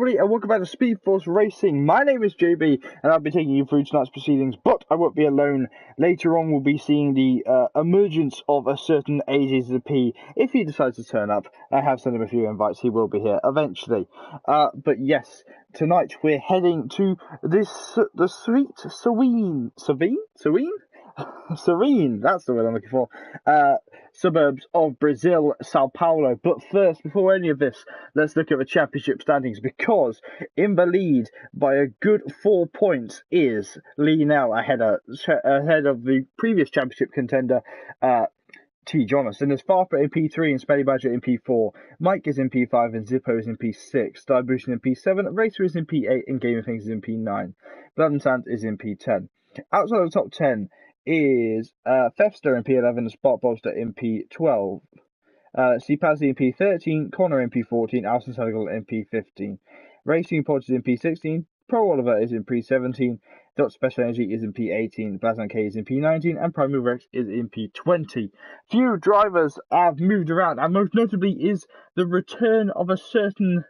everybody, and welcome back to SpeedForce Racing. My name is JB, and I'll be taking you through tonight's proceedings, but I won't be alone. Later on, we'll be seeing the emergence of a certain AJZP. If he decides to turn up, I have sent him a few invites, he will be here eventually. But yes, tonight we're heading to the sweet, serene, that's the word I'm looking for, suburbs of Brazil, Sao Paulo. But first, before any of this, let's look at the championship standings, because in the lead by a good 4 points is Lee Nell, ahead of the previous championship contender, T. Jonas. And there's Farper in P3 and Smelly Badger in P4. Mike is in P5 and Zippo is in P6. Dibution in P7. Racer is in P8 and Game of Things is in P9. Blood and Sand is in P10. Outside of the top 10 is Thefster in P11 and Spot Bolster in P12. Pazzi in P13, Connor in P14, Alison Senegal in P15. Racing Pods is in P16, Pro Oliver is in P17, Dot Special Energy is in P18, Blazon K is in P19, and Primal Rex is in P20. Few drivers have moved around, and most notably is the return of a certain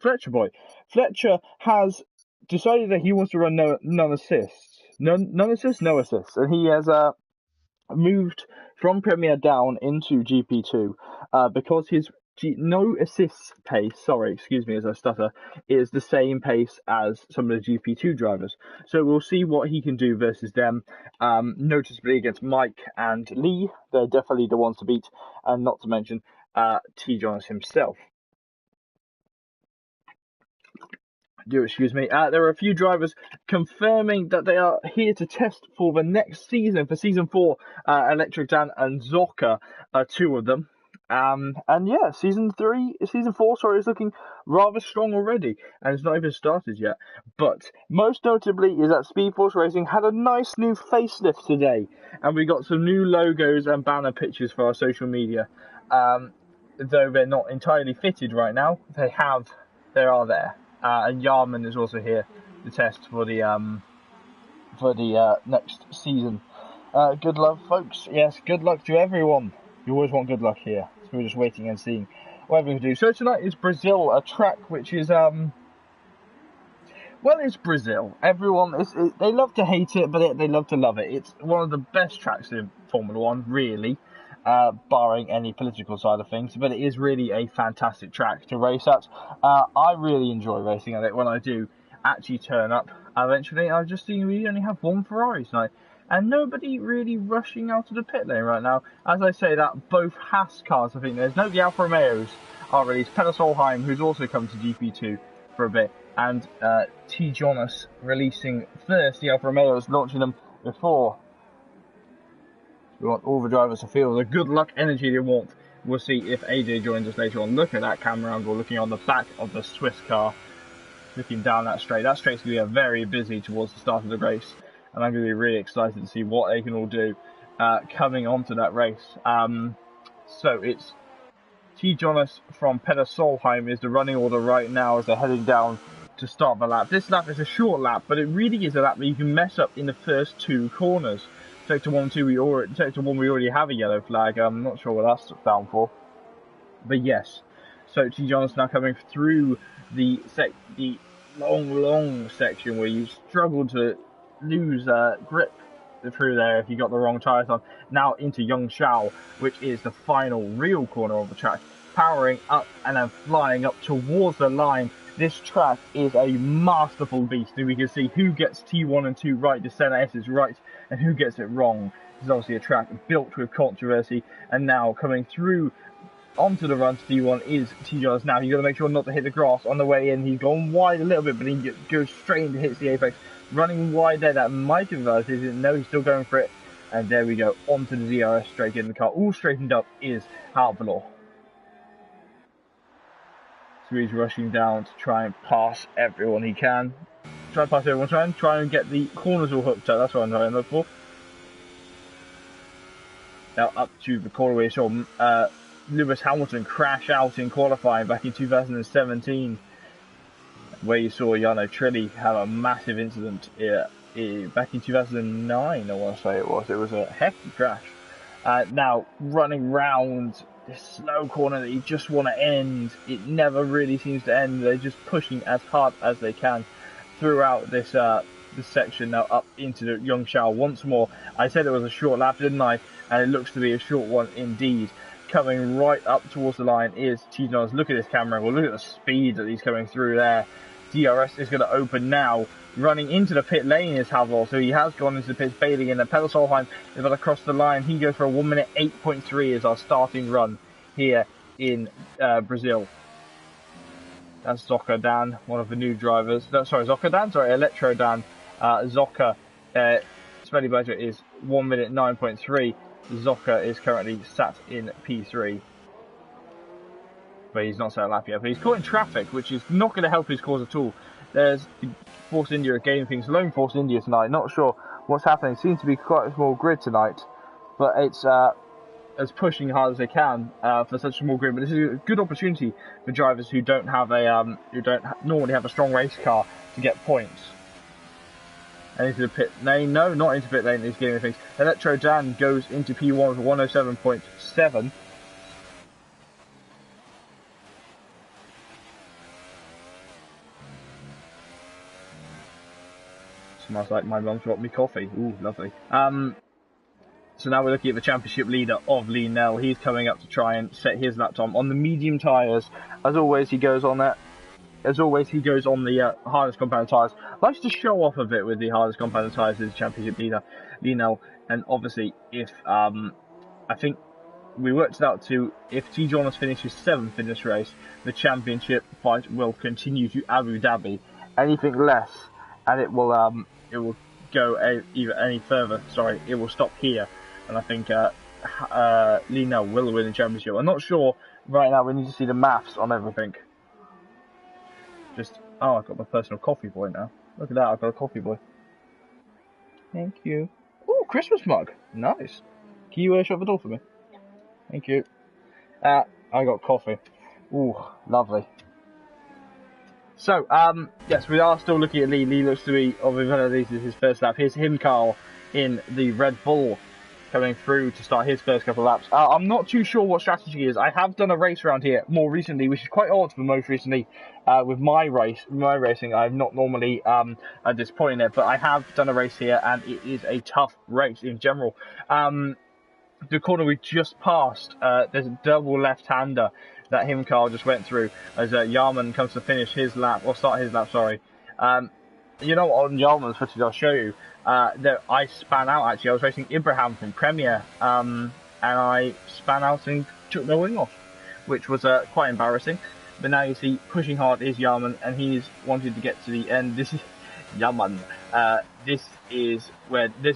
Fletcher boy. Fletcher has decided that he wants to run no assists, and he has moved from Premier down into GP2 because his no assists pace, excuse me as I stutter, is the same pace as some of the GP2 drivers. So we'll see what he can do versus them. Noticeably against Mike and Lee, they're definitely the ones to beat, and not to mention T. Jonas himself. Excuse me. There are a few drivers confirming that they are here to test for the next season, for season 4. Electric Dan and Zoka are two of them. And yeah, season 4, is looking rather strong already, and it's not even started yet. But most notably is that SpeedForce Racing had a nice new facelift today, and we got some new logos and banner pictures for our social media. Though they're not entirely fitted right now, they are there. And Yarman is also here to test for the next season. Good luck, folks. Yes, good luck to everyone. You always want good luck here. So we're just waiting and seeing what everyone can do. So tonight is Brazil, a track which is well, it's Brazil. Everyone they love to hate it, but they love to love it. It's one of the best tracks in Formula One, really. Barring any political side of things, but it is really a fantastic track to race at. I really enjoy racing at it when I do actually turn up. Eventually, I've just seen we only have one Ferrari tonight, and nobody really rushing out of the pit lane right now. As I say that, both Haas cars, I think there's no the Alfa Romeos are released. Peter Solheim, who's also come to GP2 for a bit, and T. Jonas releasing first. The Alfa Romeos launching them before. We want all the drivers to feel the good luck energy they want. We'll see if AJ joins us later on. Look at that camera angle, looking on the back of the Swiss car, looking down that straight. That straight's going to be very busy towards the start of the race, and I'm going to be really excited to see what they can all do coming onto that race. So it's T. Jonas from Peter Solheim is the running order right now as they're heading down to start the lap. This lap is a short lap, but it really is a lap that you can mess up in the first 2 corners. Sector 1, 2, Sector 1 we already have a yellow flag. I'm not sure what that's down for. But yes. So T. Jonas now coming through the long section where you struggle to lose grip through there if you got the wrong tyres on. Now into Yongshao, which is the final real corner of the track. Powering up and then flying up towards the line. This track is a masterful beast, and we can see who gets T1 and 2 right, the center S is right, and who gets it wrong. This is obviously a track built with controversy, and now coming through onto the run to T1 is T. Jonas. Now you've got to make sure not to hit the grass on the way in. He's gone wide a little bit, but he goes straight into hits the apex. Running wide there, that might have advised. He didn't know, he's still going for it. And there we go, onto the DRS straight in the car. All straightened up is Harvelaw. So he's rushing down to try and pass everyone he can. Try and get the corners all hooked up. That's what I'm trying to look for. Now up to the corner where you saw Lewis Hamilton crash out in qualifying back in 2017. Where you saw Jarno Trulli have a massive incident back in 2009, I want to say it was. It was a hefty crash. Now running round this slow corner that you just want to end. It never really seems to end. They're just pushing as hard as they can throughout this this section now up into the Yongshao once more. I said it was a short lap, didn't I? And it looks to be a short one indeed. Coming right up towards the line is T. Jonas. Look at this camera. Well, look at the speed that he's coming through there. DRS is going to open now. Running into the pit lane is Havel, so he has gone into the pits. Bailey in the Pedal Solheim is about to cross the line. He goes for a 1 minute 8.3 as our starting run here in Brazil. That's Zocca Dan, one of the new drivers. No, sorry, Zocca Dan, sorry, Electro Dan. Zocca, Smelly Badger is 1 minute 9.3. Zocca is currently sat in P3. But he's not set a lap yet. But he's caught in traffic, which is not going to help his cause at all. There's Force India again, things lone Force India tonight. Not sure what's happening. Seems to be quite a small grid tonight. But it's as pushing hard as they can for such a small grid. But this is a good opportunity for drivers who don't have a normally have a strong race car to get points. And into the pit lane. No, not into pit lane. He's getting the things. Electro Dan goes into P1 for 107.7. Smells like my mum's brought me coffee. Ooh, lovely. So now we're looking at the championship leader of Lee Nell. He's coming up to try and set his lap time on the medium tyres. As always, he goes on that. As always, he goes on the hardest compound tyres. Likes to show off a bit with the hardest compound tyres as championship leader, Lee Nell. And obviously, if I think we worked it out to if T. Jonas finishes 7th in this race, the championship fight will continue to Abu Dhabi. Anything less, and it will go either any further. Sorry, it will stop here. And I think Lee Nell will win the championship. I'm not sure right now. We need to see the maths on everything. Oh, I've got my personal coffee boy now. Look at that, I've got a coffee boy. Thank you. Oh, Christmas mug. Nice. Can you shut the door for me? Thank you. I got coffee. Ooh, lovely. So, yes, we are still looking at Lee. Lee looks to be, this is his first lap. Here's him, Carl, in the Red Bull, coming through to start his first couple of laps. I'm not too sure what strategy is. I have done a race around here more recently, which is quite odd for most recently. With my racing, I'm not normally at this point in it, but I have done a race here, and it is a tough race in general. The corner we just passed, there's a double left-hander that him, Carl, just went through as Yarman comes to finish his lap, or start his lap, sorry. You know, on Yarman's footage I'll show you, that I span out actually. I was racing Ibrahim from Premier, and I span out and took my wing off, which was quite embarrassing. But now you see, pushing hard is Yarman, and he's wanted to get to the end. This is Yarman. This is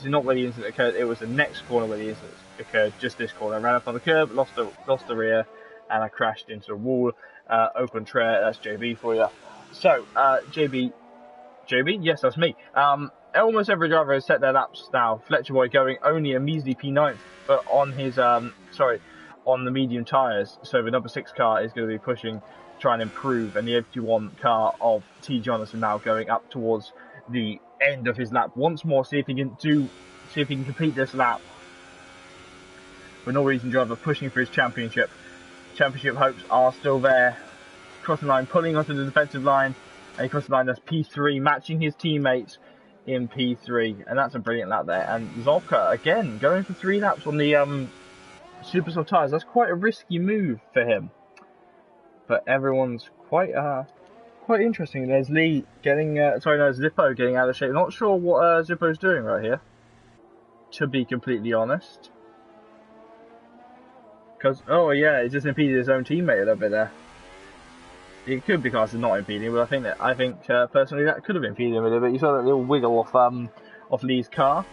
not where the incident occurred. It was the next corner where the incident occurred. Just this corner. I ran up on the curb, lost the rear, and I crashed into the wall. Open tray. That's JB for you. So JB, yes, that's me. Almost every driver has set their laps now. Fletcher Boy going only a measly P9th, but on his on the medium tyres. So the number 6 car is going to be pushing, try and improve, and the 81 car of T. Jonathan now going up towards the end of his lap once more. See if he can complete this lap. With Norwegian driver pushing for his championship. Championship hopes are still there. Crossing line, pulling onto the defensive line, and he crosses the line. That's P3, matching his teammates in P3, and that's a brilliant lap there. And Zocca again going for 3 laps on the super soft tyres. That's quite a risky move for him, but everyone's quite interesting. There's Lee getting Zippo getting out of shape. Not sure what Zippo's doing right here, to be completely honest. Because he just impeded his own teammate a little bit there. It could be classed as not impeding, but I think personally that could have impeded him a little bit. You saw that little wiggle off Lee's car,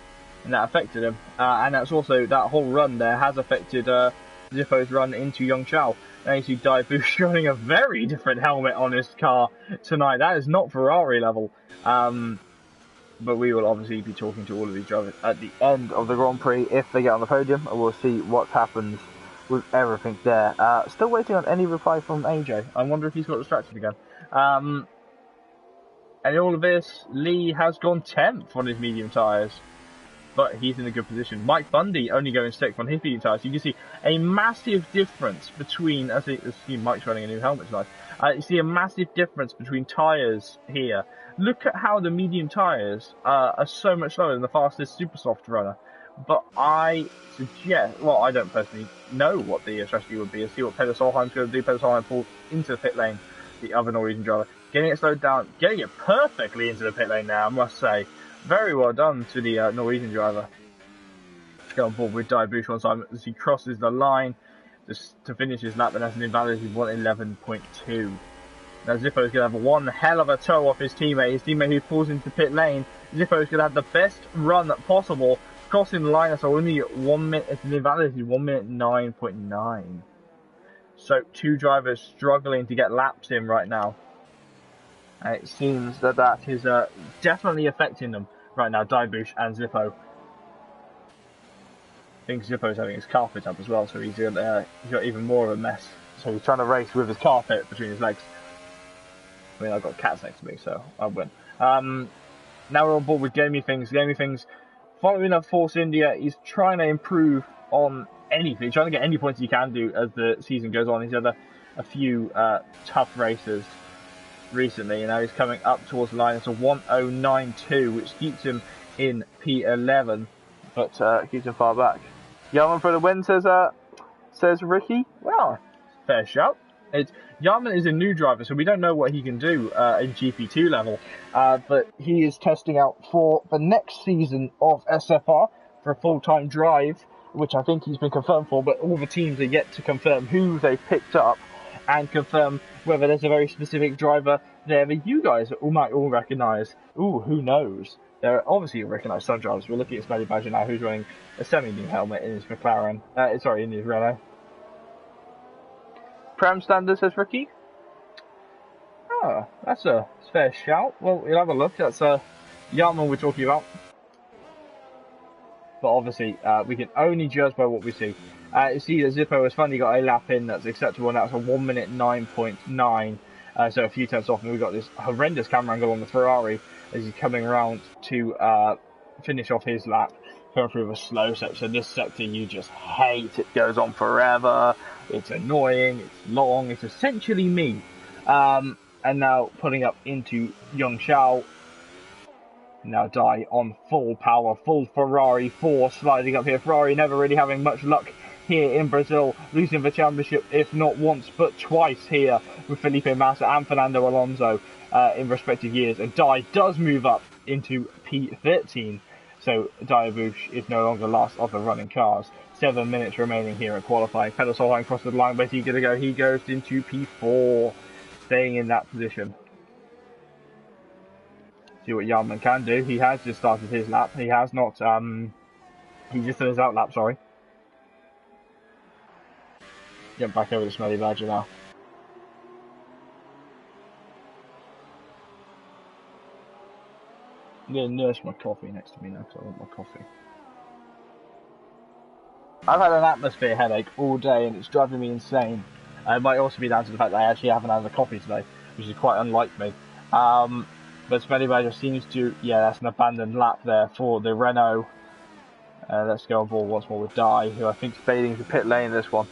and that affected him. And that's also, that whole run there has affected Zippo's run into Yongshao. Now you see Daifu showing a very different helmet on his car tonight. That is not Ferrari level. But we will obviously be talking to all of these drivers at the end of the Grand Prix if they get on the podium, and we'll see what happens with everything there. Still waiting on any reply from AJ. I wonder if he's got distracted again. And in all of this, Lee has gone 10th on his medium tyres. but he's in a good position. Mike Bundy only going 6th on his medium tyres. You can see a massive difference between, as you see, Mike's running a new helmet tonight. You see a massive difference between tyres here. Look at how the medium tyres are so much slower than the fastest super soft runner. But I suggest, well, I don't personally know what the strategy would be. See what Peder Solheim's going to do. Peder Solheim pulls into the pit lane, the other Norwegian driver, getting it slowed down, getting it perfectly into the pit lane now, I must say. Very well done to the Norwegian driver. Go on board with Diabush on time as he crosses the line just to finish his lap, and that's an invalid 111.2. Now Zippo's going to have one hell of a toe off his teammate who falls into the pit lane. Zippo's going to have the best run possible, crossing the line. That's only 1 minute, it's an invalid 1 minute 9.9. So 2 drivers struggling to get laps in right now. And it seems that is definitely affecting them right now, Diabush and Zippo. I think Zippo's having his carpet up as well, so he's got even more of a mess. So he's trying to race with his carpet between his legs. I mean, I've got cats next to me, so I'll win. Now we're on board with Gamey Things. Gamey Things, following up Force India, he's trying to improve on anything. He's trying to get any points he can do as the season goes on. He's had a few tough races recently, and now he's coming up towards the line. It's a 109.2, which keeps him in P11, but keeps him far back. Yarman for the win, says Ricky. Well, fair shout. Yarman is a new driver, so we don't know what he can do in GP2 level, but he is testing out for the next season of SFR for a full-time drive, which I think he's been confirmed for, but all the teams are yet to confirm who they've picked up and confirm whether there's a very specific driver there that you guys might all recognise. Ooh, who knows? There are obviously recognise some drivers. We're looking at Smelly Badger now, who's wearing a semi-new helmet in his McLaren. In his Renault. Prem standard, says Ricky. Oh, that's a fair shout. Well, we'll have a look. That's Yarman we're talking about. But obviously, we can only judge by what we see. You see that Zippo has finally got a lap in that's acceptable, and that's a 1 minute 9.9. So a few tenths off, and we've got this horrendous camera angle on the Ferrari as he's coming around to finish off his lap, going through a slow section. This sector you just hate. It goes on forever. It's annoying. It's long. It's essentially me. And now putting up into Young Shao. Now Die on full power, full Ferrari 4 sliding up here. Ferrari never really having much luck here in Brazil, losing the championship if not once but twice here with Felipe Massa and Fernando Alonso in respective years. And Die does move up into P13, so Diabush is no longer last of the running cars. 7 minutes remaining here at qualifying. Peder Solheim crosses the line. Where's he going to go? He goes into P4, staying in that position. See what Yarman can do. He has just started his lap. He has not, he just did his out lap, sorry. Get back over to Smelly Badger now. I'm going to nurse my coffee next to me now because I want my coffee. I've had an atmosphere headache all day and it's driving me insane. It might also be down to the fact that I actually haven't had a coffee today, which is quite unlike me. But Smelly Badger seems to, yeah, that's an abandoned lap there for the Renault. Let's go on board once more with Die, who I think is fading to pit lane this one.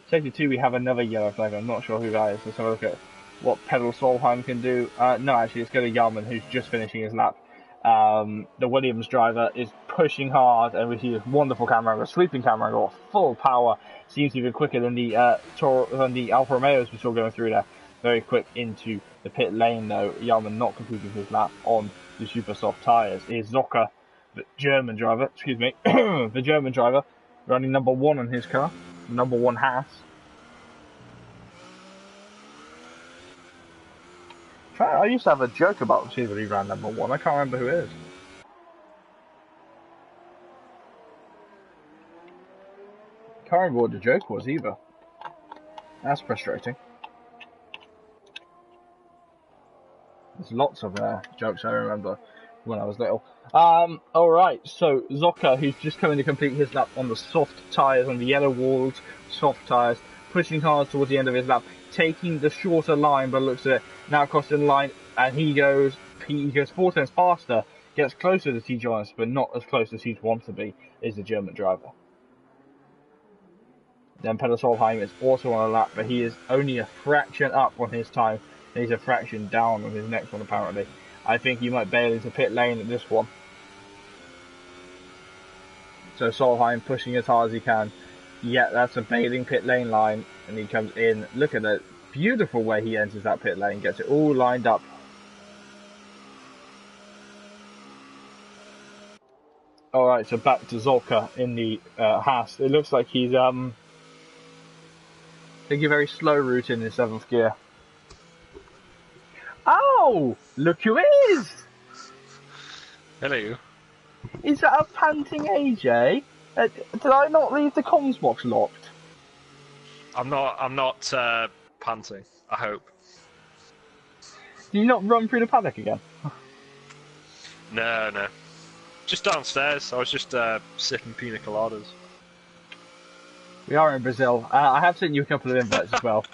Safety 2, we have another yellow flag. I'm not sure who that is. Let's have a look at what Peder Solheim can do. No, actually, it's going to Yarman, who's just finishing his lap. The Williams driver is pushing hard, and we see this wonderful camera angle, sweeping camera angle, full power. Seems even quicker than the Alfa Romeos we saw going through there. Very quick into the pit lane though. Yarman not completing his lap on the super soft tyres. Here's Zocker, the German driver, the German driver, running number 1 on his car, number 1 Haas. I used to have a joke about seeing that he ran number 1. I can't remember who it is. Can't remember what the joke was either. That's frustrating. There's lots of jokes I remember when I was little. Alright, so Zocker, who's just coming to complete his lap on the soft tyres, on the yellow walled soft tyres, pushing hard towards the end of his lap, taking the shorter line, but looks at it, now crossing the line, and he goes 4 tenths faster gets closer to T-Jonas, but not as close as he'd want to be, is the German driver. Then Peter Solheim is also on a lap, but he is only a fraction up on his time, and he's a fraction down on his next one, apparently. I think he might bail into pit lane at this one. So Solheim pushing as hard as he can. Yeah, that's a bailing pit lane line, and he comes in. Look at that beautiful way he enters that pit lane, gets it all lined up. Alright, so back to Zolka in the Haas. It looks like he's taking a very slow route in 7th gear. Oh! Look who it is! Hello. Is that a panting AJ? Did I not leave the comms box locked? I'm not panting, I hope. Did you not run through the paddock again? No. Just downstairs. I was just sipping pina coladas. We are in Brazil. I have sent you a couple of invites as well.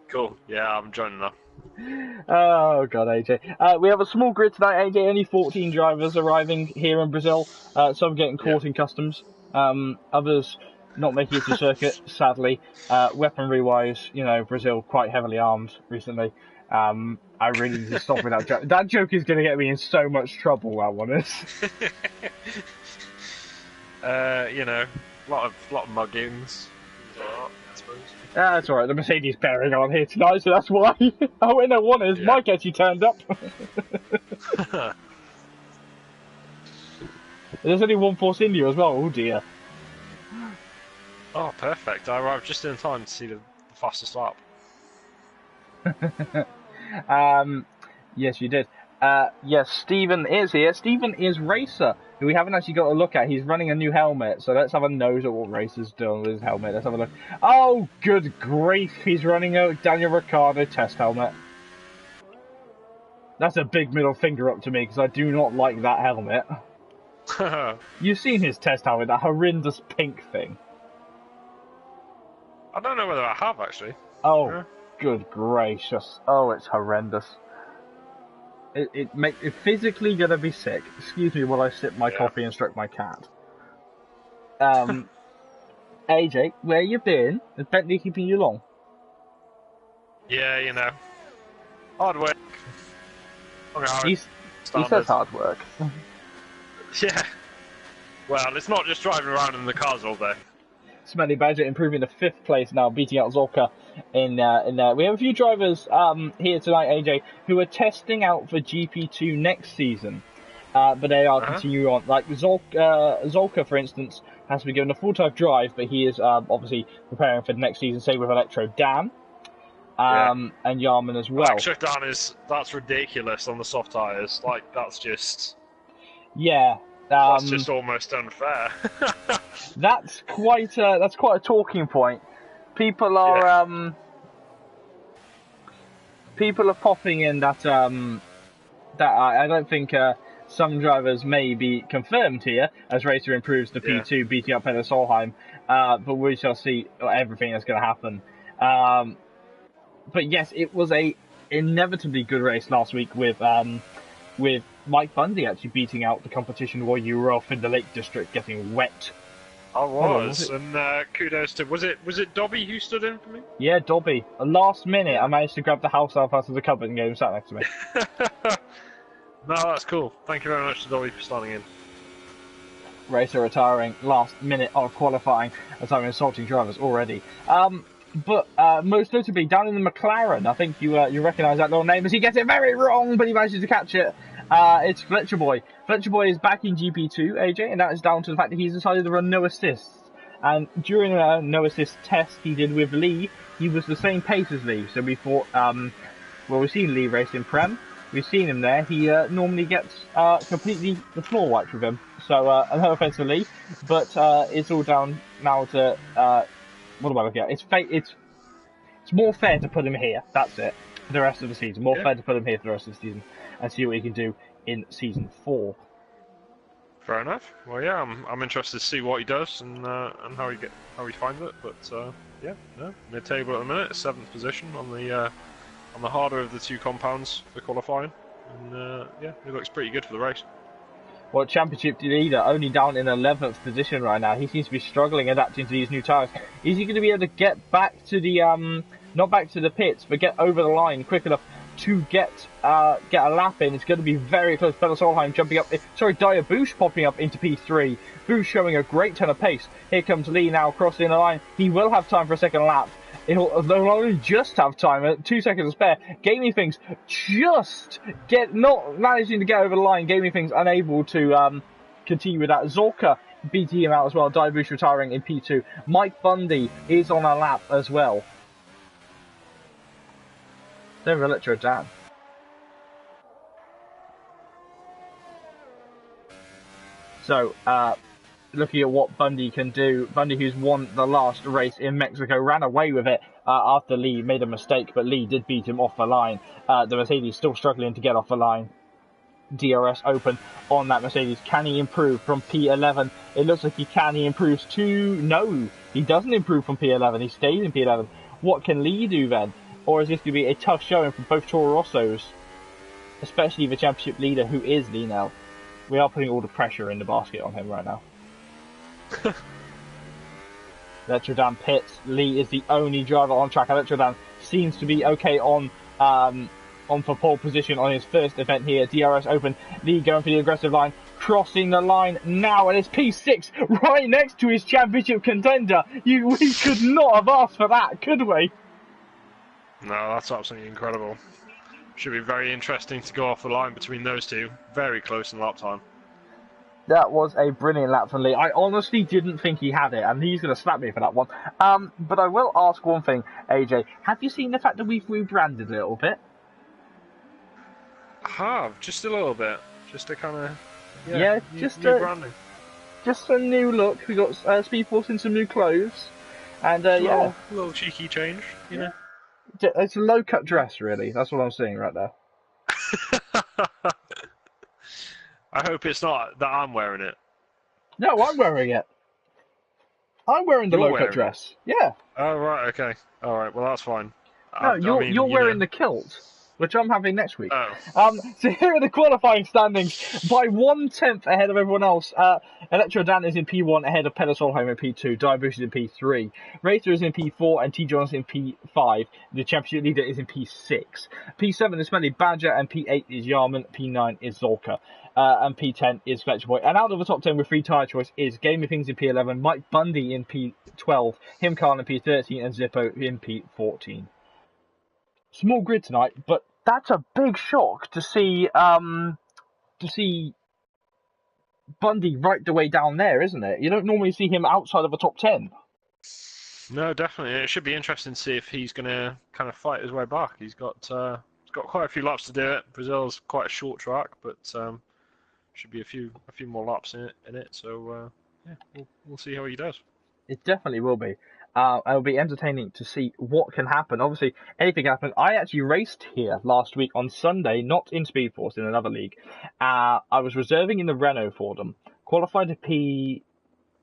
Cool. Yeah, I'm joining up. Oh god, AJ. We have a small grid tonight, AJ. Only 14 drivers arriving here in Brazil. Some getting caught in customs. Others not making it to circuit, sadly. Weaponry-wise, you know, Brazil quite heavily armed recently. I really need to stop with that joke. That joke is going to get me in so much trouble, that one is. You know, a lot of muggings. I suppose. That's alright, the Mercedes pairing on here tonight, so that's why. Oh, and no one is. Yeah. Mike actually turned up. There's only one Force India as well, oh dear. Oh, perfect. I arrived just in time to see the fastest lap. Yes, you did. Yes, Stephen is here. Stephen is Racer, who we haven't actually got a look at. He's running a new helmet, so let's have a nose at what Racer's doing with his helmet. Let's have a look. Oh, good grief, he's running a Daniel Ricciardo test helmet. That's a big middle finger up to me, because I do not like that helmet. You've seen his test helmet, that horrendous pink thing. I don't know whether I have, actually. Oh, Yeah. good gracious. Oh, it's horrendous. It's physically gonna be sick. Excuse me while I sip my coffee and stroke my cat. AJ, where you been? Is Bentley keeping you long? Yeah, you know. Hard work. Okay, He says hard work. Yeah. Well, it's not just driving around in the cars all day. Smelly Badger improving to 5th place now, beating out Zolka in there. We have a few drivers here tonight, AJ, who are testing out for GP2 next season, but they are continuing on. Like Zolka, for instance, has to be given a full-time drive, but he is obviously preparing for the next season. Same with Electro Dan and Yarman as well. Electro Dan that's ridiculous on the soft tyres. Like that's just that's just almost unfair. That's quite a talking point. People are popping in that I don't think some drivers may be confirmed here as Racer improves the P2, beating up Peter Solheim. But we shall see everything that's going to happen. But yes, it was a inevitably good race last week with Mike Bundy actually beating out the competition while you were off in the Lake District getting wet. I was, and kudos to was it Dobby who stood in for me? Yeah, Dobby. Last minute, I managed to grab the house elf out of the cupboard and get him sat next to me. No, that's cool. Thank you very much to Dobby for starting in. Racer retiring last minute of qualifying as I'm insulting drivers already. But most notably, down in the McLaren, I think you recognise that little name as he gets it very wrong, but he manages to catch it. It's Fletcher Boy. Fletcher Boy is back in GP2, AJ, and that is down to the fact that he's decided to run no assists. And during a no assist test he did with Lee, he was the same pace as Lee. So we thought, well, we've seen Lee race in Prem. We've seen him there. He normally gets completely the floor wiped with him. So, no offence to Lee, but it's all down now to what am I looking at? It's more fair to put him here. That's it. For the rest of the season, more fair to put him here for the rest of the season and see what he can do in season 4. Fair enough. Well, yeah, I'm interested to see what he does and how he finds it. But mid-table at the minute, 7th position on the harder of the two compounds for qualifying. And yeah, he looks pretty good for the race. Well, championship leader only down in 11th position right now. He seems to be struggling adapting to these new tyres. Is he going to be able to get back to the not back to the pits, but get over the line quick enough to get a lap in? It's going to be very close. Peter Solheim jumping up. Sorry, Dyer Bush popping up into P3. Bush showing a great ton of pace. Here comes Lee now crossing the line. He will have time for a second lap. They'll only just have time, 2 seconds to spare. Gaming Things not managing to get over the line. Gaming Things unable to continue with that. Zorka beating him out as well. Daibush retiring in P2. Mike Bundy is on a lap as well. Then Electro Dan. So, looking at what Bundy can do. Bundy, who's won the last race in Mexico, ran away with it after Lee made a mistake, but Lee did beat him off the line. The Mercedes still struggling to get off the line. DRS open on that Mercedes. Can he improve from P11? It looks like he can. He improves to... No, he doesn't improve from P11. He stays in P11. What can Lee do then? Or is this going to be a tough showing from both Toro Rossos? Especially the championship leader, who is Lee now. We are putting all the pressure in the basket on him right now. Electrodan pits. Lee is the only driver on track. Electrodan seems to be okay on for pole position on his first event here. DRS open. Lee going for the aggressive line, crossing the line now, and it's P6 right next to his championship contender. We could not have asked for that, could we? No, that's absolutely incredible. Should be very interesting to go off the line between those two. Very close in lap time. That was a brilliant lap from Lee. I honestly didn't think he had it, and he's going to slap me for that one. But I will ask one thing, AJ. Have you seen the fact that we've rebranded a little bit? I have, just a little bit. Just to kind of... Yeah, just a new look. We got SpeedForce in some new clothes. And, a little cheeky change, you know. It's a low-cut dress, really. That's what I'm seeing right there. I hope it's not that I'm wearing it. No, I'm wearing it. I'm wearing the low-cut dress. Yeah. Oh, right, okay. All right, well, that's fine. No, you're wearing the kilt, which I'm having next week. Oh. So here are the qualifying standings. By 1/10 ahead of everyone else. Electro Dan is in P1 ahead of Peter Solheim in P2. Daibush is in P3. Racer is in P4 and T. John's in P5. The championship leader is in P6. P7 is Smelly Badger and P8 is Yarman. P9 is Zorka. And P10 is Fletcher Boy. And out of the top 10 with free tyre choice is Gaming Things in P11, Mike Bundy in P12, Him Carl in P13, and Zippo in P14. Small grid tonight, but that's a big shock to see Bundy right the way down there, isn't it? You don't normally see him outside of the top 10. No, definitely. It should be interesting to see if he's going to kind of fight his way back. He's got quite a few laps to do it. Brazil's quite a short track, but should be a few more laps in it. So yeah, we'll see how he does. It definitely will be. It'll be entertaining to see what can happen. Obviously, anything can happen. I actually raced here last week on Sunday, not in SpeedForce, in another league. I was reserving in the Renault for them. Qualified to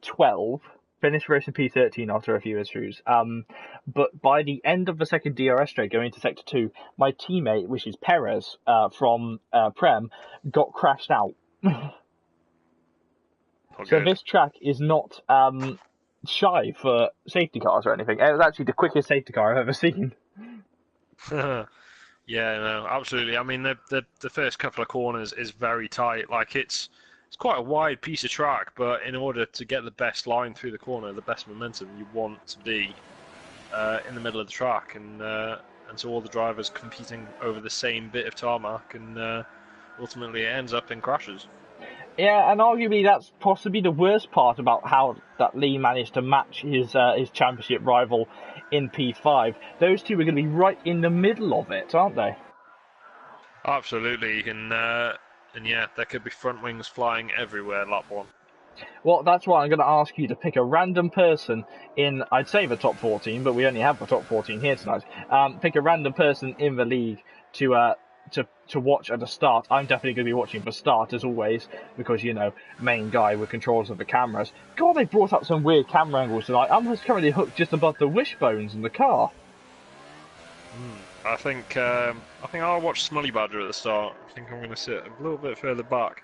P12, finished racing P13 after a few issues. But by the end of the second DRS straight, going into Sector 2, my teammate, which is Perez from Prem, got crashed out. So this track is not shy for safety cars or anything. It was actually the quickest safety car I've ever seen. Yeah, no, absolutely. I mean, the first couple of corners is very tight. Like it's quite a wide piece of track, but in order to get the best line through the corner, the best momentum, you want to be in the middle of the track, and so all the drivers competing over the same bit of tarmac, and ultimately it ends up in crashes. Yeah, and arguably that's possibly the worst part about how that Lee managed to match his championship rival in P5. Those two are going to be right in the middle of it, aren't they? Absolutely, and yeah, there could be front wings flying everywhere lap one. Well, that's why I'm going to ask you to pick a random person in, I'd say the top 14, but we only have the top 14 here tonight. Pick a random person in the league to watch at the start. I'm definitely going to be watching the start as always, because, you know, main guy with controls of the cameras. God, they brought up some weird camera angles tonight. I'm currently hooked just above the wishbones in the car. I think I'll watch Smelly Badger at the start. I think I'm going to sit a little bit further back,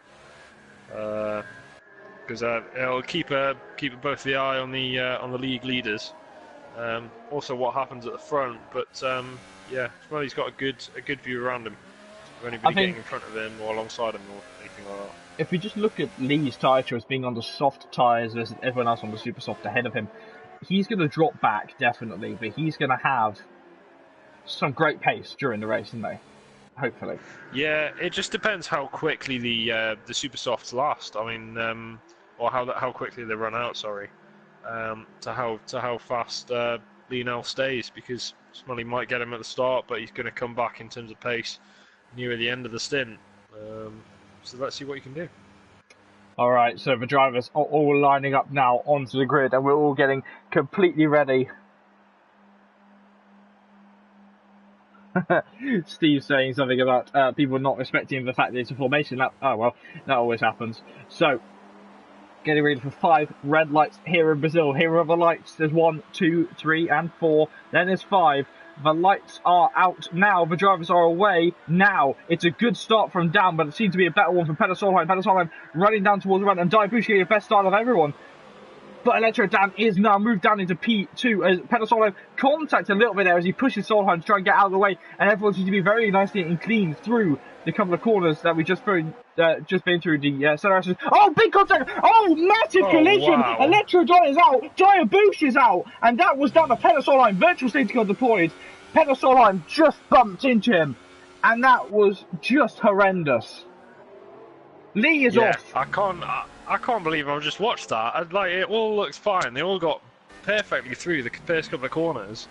because it'll keep both the eye on the league leaders. Also, what happens at the front, but yeah, Smelly's got a good view around him. Of anybody getting in front of him or alongside him or anything like that. If we just look at Lee's tyre choice being on the soft tyres versus everyone else on the super soft ahead of him, he's going to drop back definitely, but he's going to have some great pace during the race, isn't they? Hopefully. Yeah, it just depends how quickly the super softs last. I mean, or how quickly they run out. Sorry, to how fast Lionel stays, because Smelly might get him at the start, but he's going to come back in terms of pace near the end of the stint. So let's see what you can do. All right, so the drivers are all lining up now onto the grid, and we're all getting completely ready. Steve's saying something about people not respecting the fact that it's a formation. Oh well, that always happens. So, getting ready for 5 red lights here in Brazil. Here are the lights. There's 1, 2, 3, and 4. Then there's 5. The lights are out now. The drivers are away now. It's a good start from down, but it seems to be a better one for Peter Solheim. Peter Solheim running down towards the run, and Daibushi getting the best start of everyone. But Electro Dan is now moved down into P2 as Peter Solheim contacts a little bit there as he pushes Solheim to try and get out of the way, and everyone seems to be very nicely and clean through the couple of corners that we just been through the center. Oh, big contact! Oh, massive collision! Wow. Electro Dan is out, Daibushi is out, and that was down to Peter Solheim. Virtual safety car deployed. Peter Solheim just bumped into him, and that was just horrendous. Lee is off. I can't believe I just watched that. Like, it all looks fine. They all got perfectly through the first couple of corners,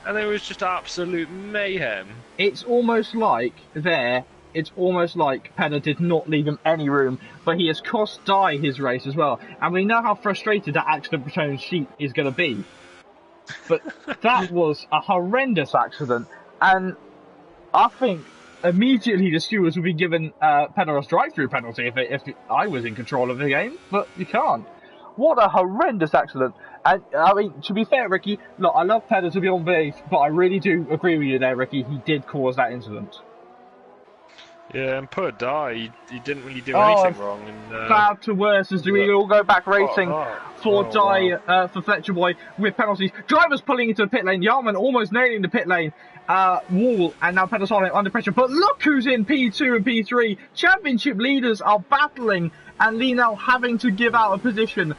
and it was just absolute mayhem. It's almost like Penner did not leave him any room, but he has cost Dai his race as well. And we know how frustrated that accident prone sheet is going to be. But that was a horrendous accident, and I think immediately the stewards would be given Penner a drive-through penalty if I was in control of the game, but you can't. What a horrendous accident. And I mean, to be fair, Ricky, look, I love Penner to be on base, but I really do agree with you there, Ricky. He did cause that incident. Yeah, and poor Dai, he didn't really do anything wrong. And, bad to worse as we all go back racing for Dai, for Fletcher Boy with penalties. Drivers pulling into the pit lane. Yarman almost nailing the pit lane wall, and now Peter Solheim under pressure. But look who's in P2 and P3. Championship leaders are battling, and Lionel having to give out a position.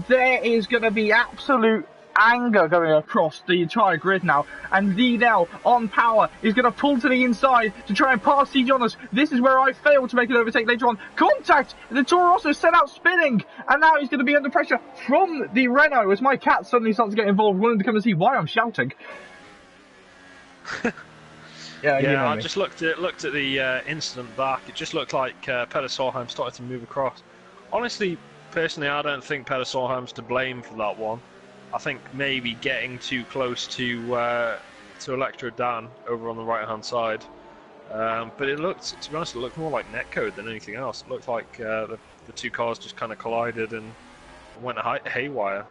There is going to be absolute anger going across the entire grid now, and Lionel on power is going to pull to the inside to try and pass C. Jonas. This is where I failed to make an overtake later on. Contact! The Toro Rosso set out spinning, and now he's going to be under pressure from the Renault as my cat suddenly starts to get involved, wanting to come and see why I'm shouting. Yeah, I just looked at the incident back. It just looked like Peter Solheim started to move across. Honestly, personally, I don't think Peter Solheim's to blame for that one. I think maybe getting too close to Electro Dan over on the right-hand side. But it looked, to be honest, it looked more like netcode than anything else. It looked like the two cars just kind of collided and went haywire.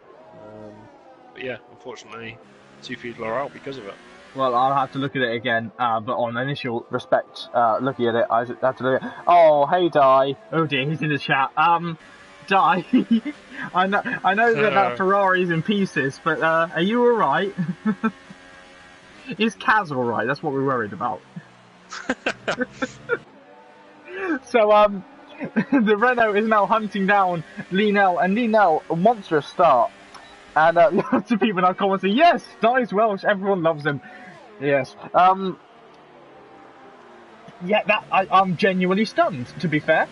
But yeah, unfortunately, 2 people are out because of it. Well, I'll have to look at it again, but on initial respect, looking at it, I have to look at it. Oh, hey, Dai. Oh dear, he's in the chat. Dai, I know that Ferrari's in pieces, but are you alright? Is Kaz alright? That's what we're worried about. So, the Renault is now hunting down Lionel, and Lionel, a monstrous start. And lots of people now commenting, yes, Dai's Welsh, everyone loves him. Yes. Yeah, I'm genuinely stunned, to be fair.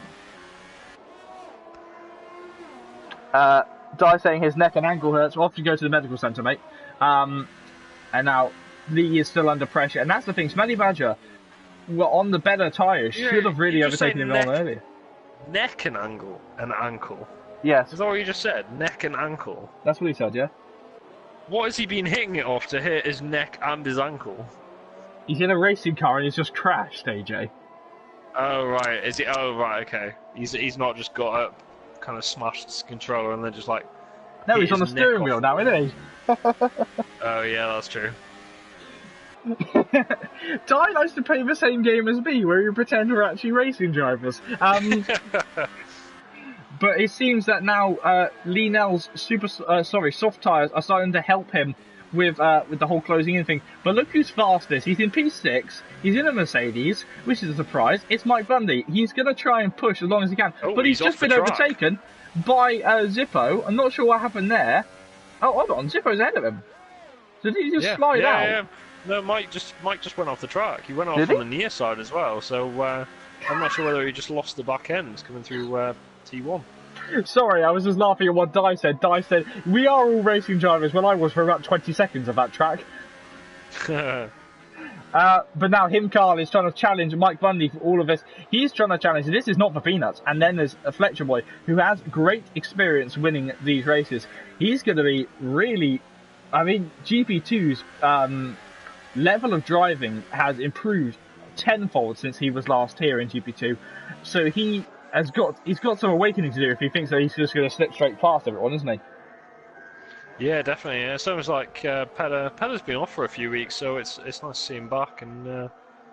Dai saying his neck and ankle hurts. We'll have to go to the medical centre, mate. And now Lee is still under pressure. And that's the thing, Smelly Badger were on the better tyres. Should have really overtaken him on earlier. Neck and ankle? Yes. Is that what you just said? Neck and ankle? That's what he said, yeah. What has he been hitting it off to hit his neck and his ankle? He's in a racing car and he's just crashed, AJ. Oh, right. Is he? Oh, right, okay. He's not just got up, kind of smashed his controller and then just like... No, he's on the steering wheel now, isn't he? Oh, yeah, that's true. Di likes to play the same game as me, where you pretend we're actually racing drivers. But it seems that now Lienel's soft tyres are starting to help him with the whole closing in thing. But look who's fastest. He's in P6. He's in a Mercedes, which is a surprise. It's Mike Bundy. He's going to try and push as long as he can. Oh, but he's just been overtaken by Zippo. I'm not sure what happened there. Oh, hold on. Zippo's ahead of him. So did he just slide out? Yeah. No, Mike just went off the track. He went off on the near side as well. So I'm not sure whether he just lost the back end coming through T1. Sorry, I was just laughing at what Di said. Di said, we are all racing drivers, when I was for about 20 seconds of that track. But now Carl is trying to challenge Mike Bundy for all of this. He's trying to challenge, this is not for peanuts. And then there's a Fletcher boy who has great experience winning these races. He's going to be really... I mean, GP2's level of driving has improved tenfold since he was last here in GP2. So he's got some awakening to do if he thinks that he's just going to slip straight past everyone, isn't he? Yeah, definitely. It's almost like Pedder's been off for a few weeks, so it's nice to see him back. And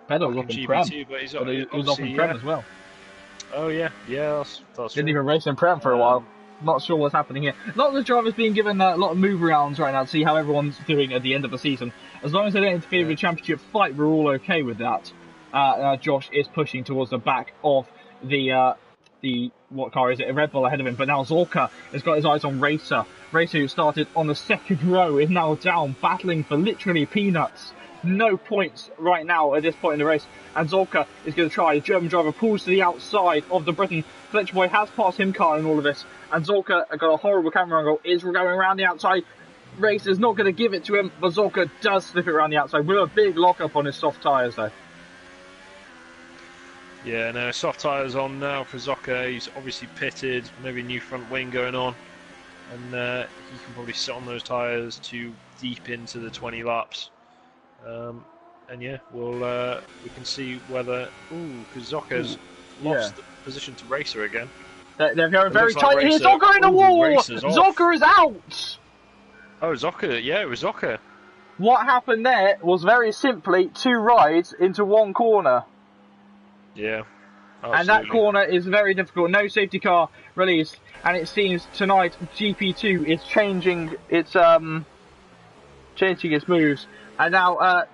Pedder was off in Prem, but he was off in Prem as well. Oh yeah, that's didn't even race in Prem for a while. Not sure what's happening here. A lot of the drivers being given a lot of move arounds right now to see how everyone's doing at the end of the season. As long as they don't interfere with the championship fight, we're all okay with that. Josh is pushing towards the back of the what car is it? A Red Bull ahead of him. But now Zorka has got his eyes on Racer. Racer, who started on the second row, is now down, battling for literally peanuts. No points right now at this point in the race. And Zorka is going to try. The German driver pulls to the outside of the Briton. Fletcher Boy has passed him car in all of this. And Zorka got a horrible camera angle, is going around the outside. Racer's not going to give it to him, but Zorka does slip it around the outside with a big lock-up on his soft tyres though. Yeah, no, soft tyres on now for Zorka. He's obviously pitted, maybe new front wing going on. And he can probably sit on those tyres to deep into the 20 laps. And yeah, we can see whether... Ooh, because Zorka's lost the position to Racer again. They're going very tight here. Zorka in the wall! Zorka is out! Oh, Zorka, yeah, it was Zorka. What happened there was very simply 2 rides into 1 corner. Yeah. Absolutely. And that corner is very difficult. No safety car released. And it seems tonight GP2 is changing its moves. And now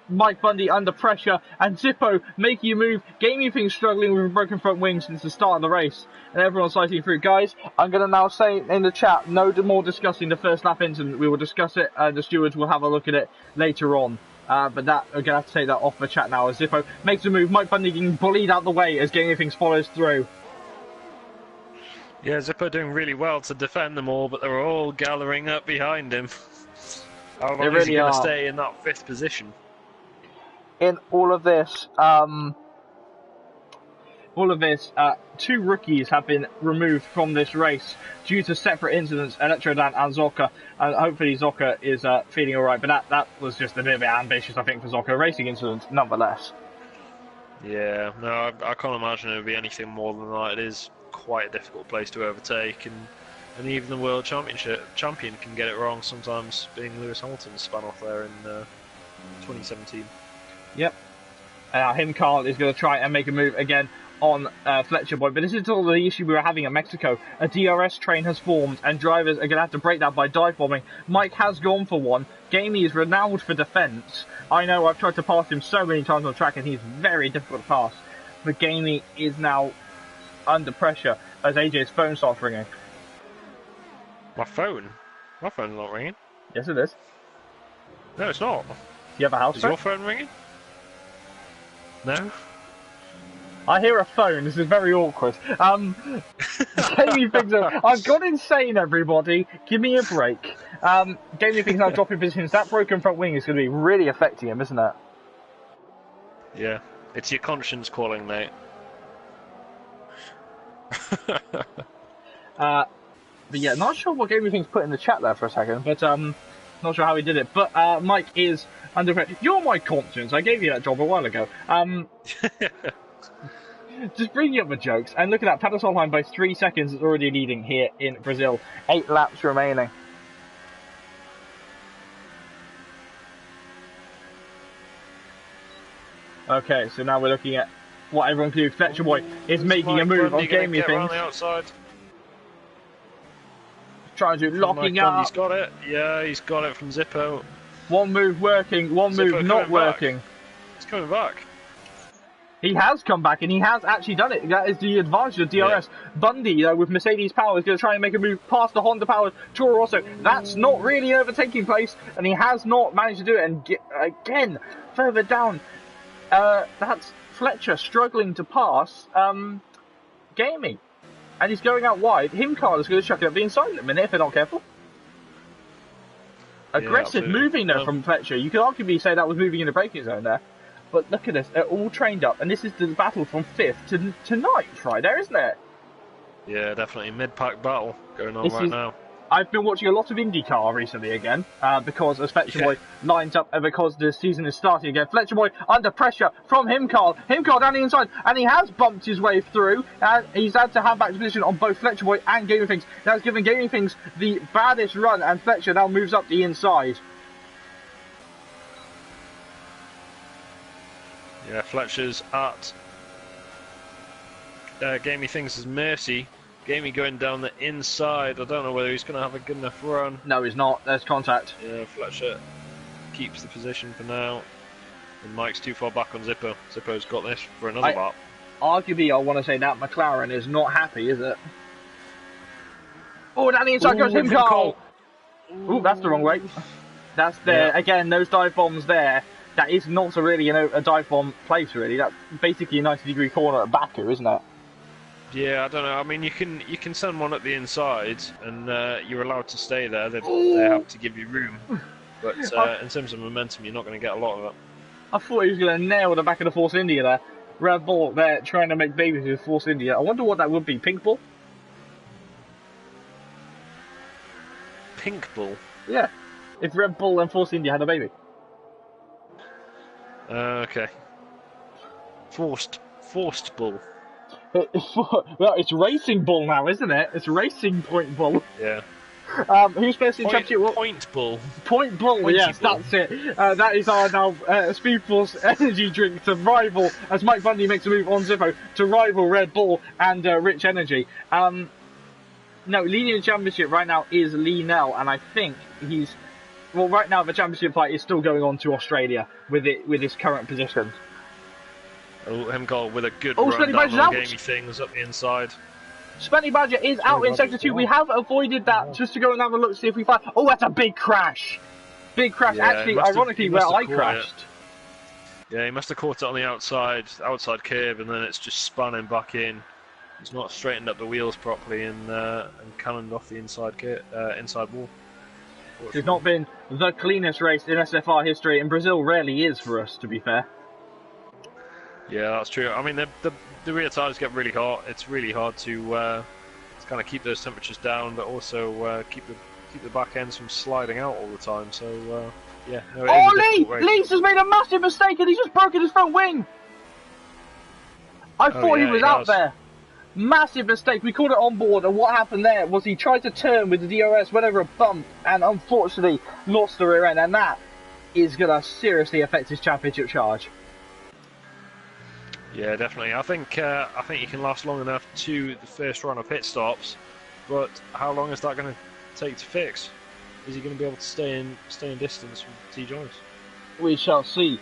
Mike Bundy under pressure, and Zippo making a move. Gaming things struggling with a broken front wing since the start of the race, and everyone's fighting through. Guys, I'm going to now say in the chat, no more discussing the first lap incident. We will discuss it, the stewards will have a look at it later on. But that we're going to have to take that off the chat now as Zippo makes a move. Mike Bundy getting bullied out the way as Gaming things follows through. Yeah, Zippo doing really well to defend them all, but they're all gathering up behind him. How long is he going to stay in that 5th position? In all of this, 2 rookies have been removed from this race due to separate incidents, Electrodan and Zorka, and hopefully Zorka is feeling alright, but that was just a bit ambitious, I think, for Zorka. Racing incident, nonetheless. Yeah, no, I can't imagine it would be anything more than that. It is quite a difficult place to overtake, and even the World Champion can get it wrong sometimes, being Lewis Hamilton spun off there in 2017. Yep. Carl is going to try and make a move again on Fletcher Boy, but this is all the issue we were having in Mexico. A DRS train has formed, and drivers are going to have to break that by dive bombing. Mike has gone for one. Gamey is renowned for defence. I know I've tried to pass him so many times on the track, and he's very difficult to pass. But Gamey is now under pressure as AJ's phone starts ringing. My phone? My phone's not ringing. Yes, it is. No, it's not. Do you have a house phone? Is your phone ringing? No? I hear a phone. This is very awkward. Gaming things I've gone insane, everybody. Give me a break. Gaming things now dropping positions. That broken front wing is going to be really affecting him, isn't it? Yeah. It's your conscience calling, mate. But yeah, not sure what Gaming things put in the chat there for a second, but not sure how he did it. But Mike is under pressure. You're my conscience. I gave you that job a while ago. Just bringing up the jokes, and look at that, Pedal Solheim by 3 seconds is already leading here in Brazil. 8 laps remaining. Okay, so now we're looking at what everyone can do. Fletcher Boy is Is making a Mike move Bundy on gonna gaming get around things. the outside? Trying to locking up. He's got it. Yeah, he's got it from Zippo. One move working, one Zippo move not working. He's coming back. He has come back and he has actually done it. That is the advantage of DRS. Yeah. Bundy, with Mercedes power, is going to try and make a move past the Honda powered Toro Rosso. That's not really overtaking place, and he has not managed to do it. And again, further down, that's Fletcher struggling to pass Gamey. And he's going out wide. Himcar is going to chuck it up the inside in a minute if they're not careful. Aggressive moving there from Fletcher. You could arguably say that was moving in the braking zone there. But look at this, they're all trained up, and this is the battle from 5th to 9th right there, isn't it? Yeah, definitely. Mid-pack battle going on now. I've been watching a lot of IndyCar recently again, because as Fletcher Boy lines up, and because the season is starting again. Fletcher Boy under pressure from Himcar. Himcar down the inside, and he has bumped his way through, and he's had to have back position on both Fletcher Boy and Gaming Things. That's given Gaming Things the baddest run, and Fletcher now moves up the inside. Yeah, Fletcher's at Gamey Things' mercy. Gamey going down the inside. I don't know whether he's going to have a good enough run. No, he's not. There's contact. Yeah, Fletcher keeps the position for now. And Mike's too far back on Zippo. Zippo's got this for another lap. Arguably, I want to say that McLaren is not happy, is it? Oh, down the inside goes Himcar. Ooh, that's the wrong way. That's there. Yeah. Again, those dive bombs there. That is not really a dive bomb place, really. That's basically a 90-degree corner at Baku, isn't it? Yeah, I don't know. I mean, you can send one at the inside, and you're allowed to stay there. They have to give you room. But in terms of momentum, you're not going to get a lot of it. I thought he was going to nail the back of the Force India there. Red Bull there trying to make babies with Force India. I wonder what that would be. Pink Bull? Pink Bull? Yeah. If Red Bull and Force India had a baby. Okay. Forced Bull. Well, it's Racing Bull now, isn't it? It's Racing Point Bull. Yeah. Who's best in championship? Point Bull. Point Bull, Pointy yes, Bull. That's it. That is our now SpeedForce energy drink to rival, as Mike Bundy makes a move on Zippo, to rival Red Bull and Rich Energy. No, leading the championship right now is Lee Nell, and I think he's... Well, right now the championship fight is still going on to Australia with his current position. Oh, Himcar with a good run down on Gamey Things up the inside. Spenny Badger is out in Sector 2. We have avoided that just to go and have a look, see if we find... Oh, that's a big crash. Big crash. Yeah, actually, ironically, where I crashed. Yeah, he must have caught it on the outside curb, and then it's just spun him back in. He's not straightened up the wheels properly and cannoned off the inside wall. It's not been the cleanest race in SFR history, and Brazil rarely is for us, to be fair. Yeah, that's true. I mean, the rear tyres get really hot. It's really hard to kind of keep those temperatures down, but also keep the back ends from sliding out all the time. So yeah. No, Lees has made a massive mistake, and he's just broken his front wing. I thought he was out there. Massive mistake. We called it on board, and what happened there was he tried to turn with the DRS, went over a bump, and unfortunately lost the rear end, and that is going to seriously affect his championship charge. Yeah, definitely. I think you can last long enough to the first run of pit stops, but how long is that going to take to fix? Is he going to be able to stay in distance from T. Jones? We shall see.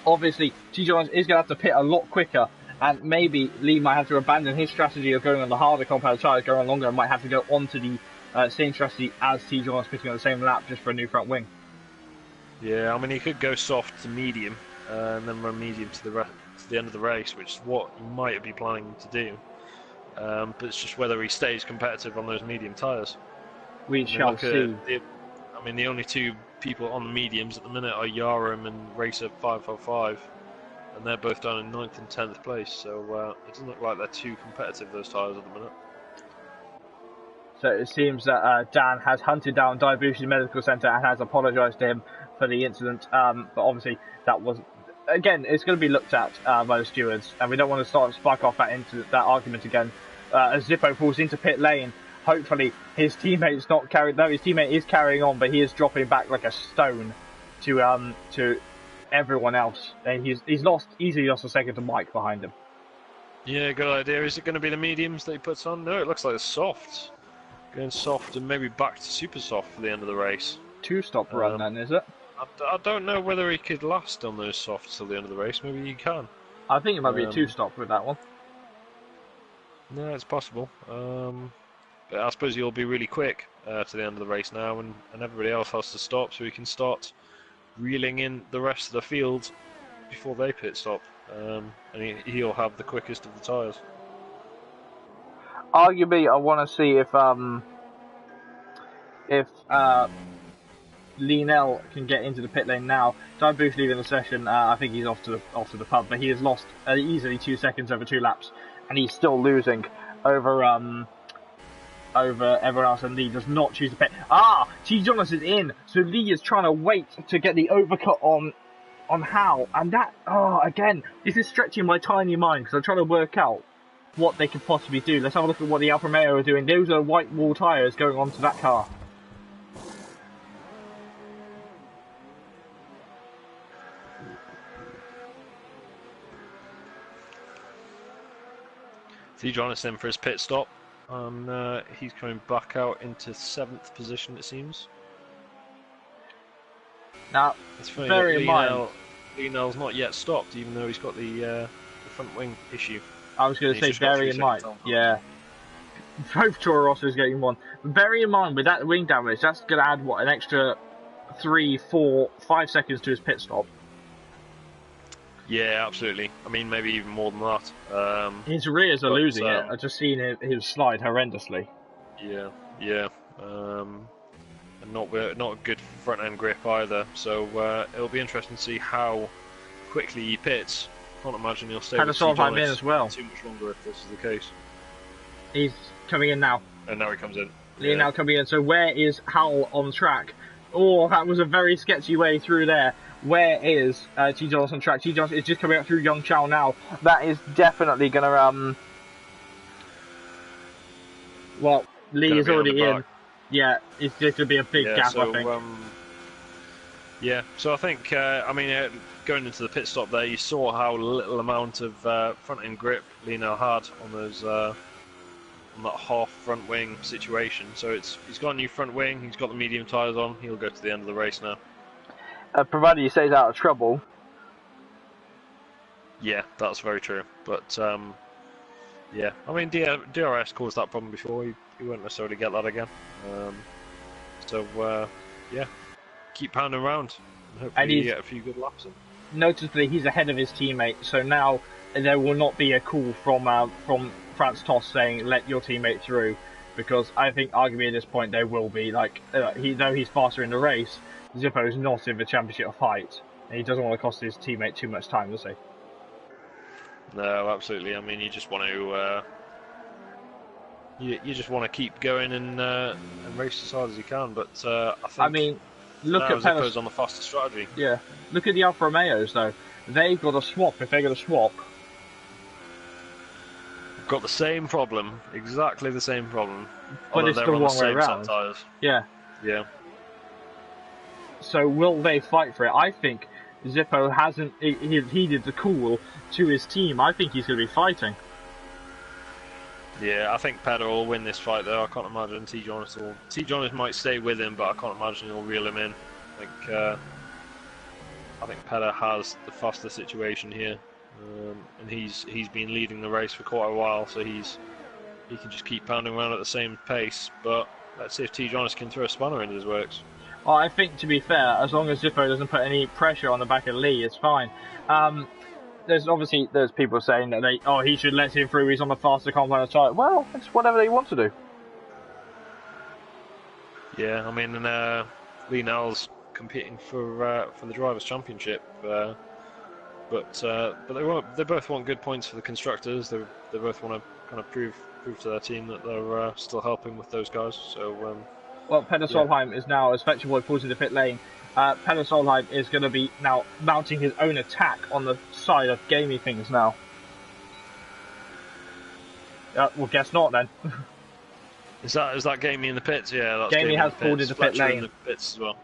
Obviously, T. Jones is going to have to pit a lot quicker. And maybe Lee might have to abandon his strategy of going on the harder compound tyres, going on longer, and might have to go onto the same strategy as T. Jones, pitting on the same lap just for a new front wing. Yeah, I mean, he could go soft to medium, and then run medium to the end of the race, which is what he might be planning to do. But it's just whether he stays competitive on those medium tyres. We shall see. I mean, the only two people on the mediums at the minute are Yaram and Racer 505. And they're both down in 9th and 10th place, so it doesn't look like they're too competitive, those tyres at the minute. So it seems that Dan has hunted down Diabetes Medical Centre and has apologised to him for the incident. But obviously, that was... Again, it's going to be looked at by the stewards, and we don't want to spark off that argument again. As Zippo falls into pit lane, hopefully his teammate's not carried... No, his teammate is carrying on, but he is dropping back like a stone to everyone else. And he's easily lost a second to Mike behind him. Yeah, good idea. Is it going to be the mediums that he puts on? No, it looks like the softs. Going soft and maybe back to super soft for the end of the race. 2-stop run then, is it? I don't know whether he could last on those softs till the end of the race. Maybe he can. I think it might be a 2-stop with that one. No, it's possible. But I suppose he'll be really quick to the end of the race now, and everybody else has to stop so he can start reeling in the rest of the field before they pit stop. And he'll have the quickest of the tyres. Arguably, I want to see if Lienel can get into the pit lane now. Dive leaving the session. I think he's off to the pub, but he has lost easily 2 seconds over 2 laps, and he's still losing over everyone else. And Lee does not choose the pit. T. Jonas is in, so Lee is trying to wait to get the overcut on Hal, and that again, this is stretching my tiny mind because I'm trying to work out what they could possibly do. Let's have a look at what the Alfa Romeo are doing. Those are white wall tyres going onto that car. T. Jonas in for his pit stop, and he's coming back out into 7th position, it seems. Now, it's funny very in mind, Lienel's not yet stopped, even though he's got the front wing issue. I was going to say, bearing in mind, yeah, both Toro Rosso's getting one. But bearing in mind, with that wing damage, that's going to add, what, an extra 3, 4, 5 seconds to his pit stop. Yeah, absolutely. I mean, maybe even more than that. His rears are losing it. I've just seen him slide horrendously. Yeah. And not a good front end grip either. So it'll be interesting to see how quickly he pits. Can't imagine he'll stay with T. Jonas in as well. Too much longer if this is the case. He's coming in now. And now he comes in. Now coming in. So where is Hal on track? Oh, that was a very sketchy way through there. Where is T. Jonas on track? T. Jonas is just coming up through Young Chow now. That is definitely going to... Well, Lee is already in. Yeah, it's just going to be a big gap, I think. Yeah, so I think, going into the pit stop there, you saw how little amount of front end grip Lienel had on those on that half front wing situation. So he's got a new front wing, he's got the medium tyres on, he'll go to the end of the race now. Provided he stays out of trouble. Yeah, that's very true. But yeah, I mean DRS caused that problem before. He won't necessarily get that again. Yeah, keep pounding around and hopefully you get a few good laps in. Noticeably, he's ahead of his teammate, so now there will not be a call from Franz Tost saying let your teammate through, because I think arguably at this point there will be. Like though he's faster in the race, Zippo's not in the championship fight, and he doesn't want to cost his teammate too much time, does he? No, absolutely. I mean, you just want to you just want to keep going and race as hard as you can. But I think look at Zippo's on the faster strategy. Yeah, look at the Alfa Romeos though. They've got a swap. If they're going to swap, got the same problem, exactly the same problem. But it's the wrong way around. Tires. Yeah. Yeah. So will they fight for it? I think Zippo hasn't heeded the call to his team. I think he's going to be fighting. Yeah, I think Pedder will win this fight though. I can't imagine T. Jonas will. T. Jonas might stay with him, but I can't imagine he'll reel him in. I think Pedder has the faster situation here, and he's been leading the race for quite a while, so he can just keep pounding around at the same pace. But let's see if T. Jonas can throw a spanner into his works. Well, I think, to be fair, as long as Zippo doesn't put any pressure on the back of Lee, it's fine. There's people saying that he should let him through, he's on the faster compound tyre. Well, it's whatever they want to do. Yeah, I mean, Lienel's competing for the Drivers' Championship, but they both want good points for the constructors. They both want to kind of prove to their team that they're still helping with those guys. So. Well, Peder Solheim is now, as Fetcher Boy pulls into pit lane, Peder Solheim is going to be now mounting his own attack on the side of gamey things now. Well, guess not then. Is that gamey in the pits? Yeah, that's gamey has pulled into pit lane. In the pits as well.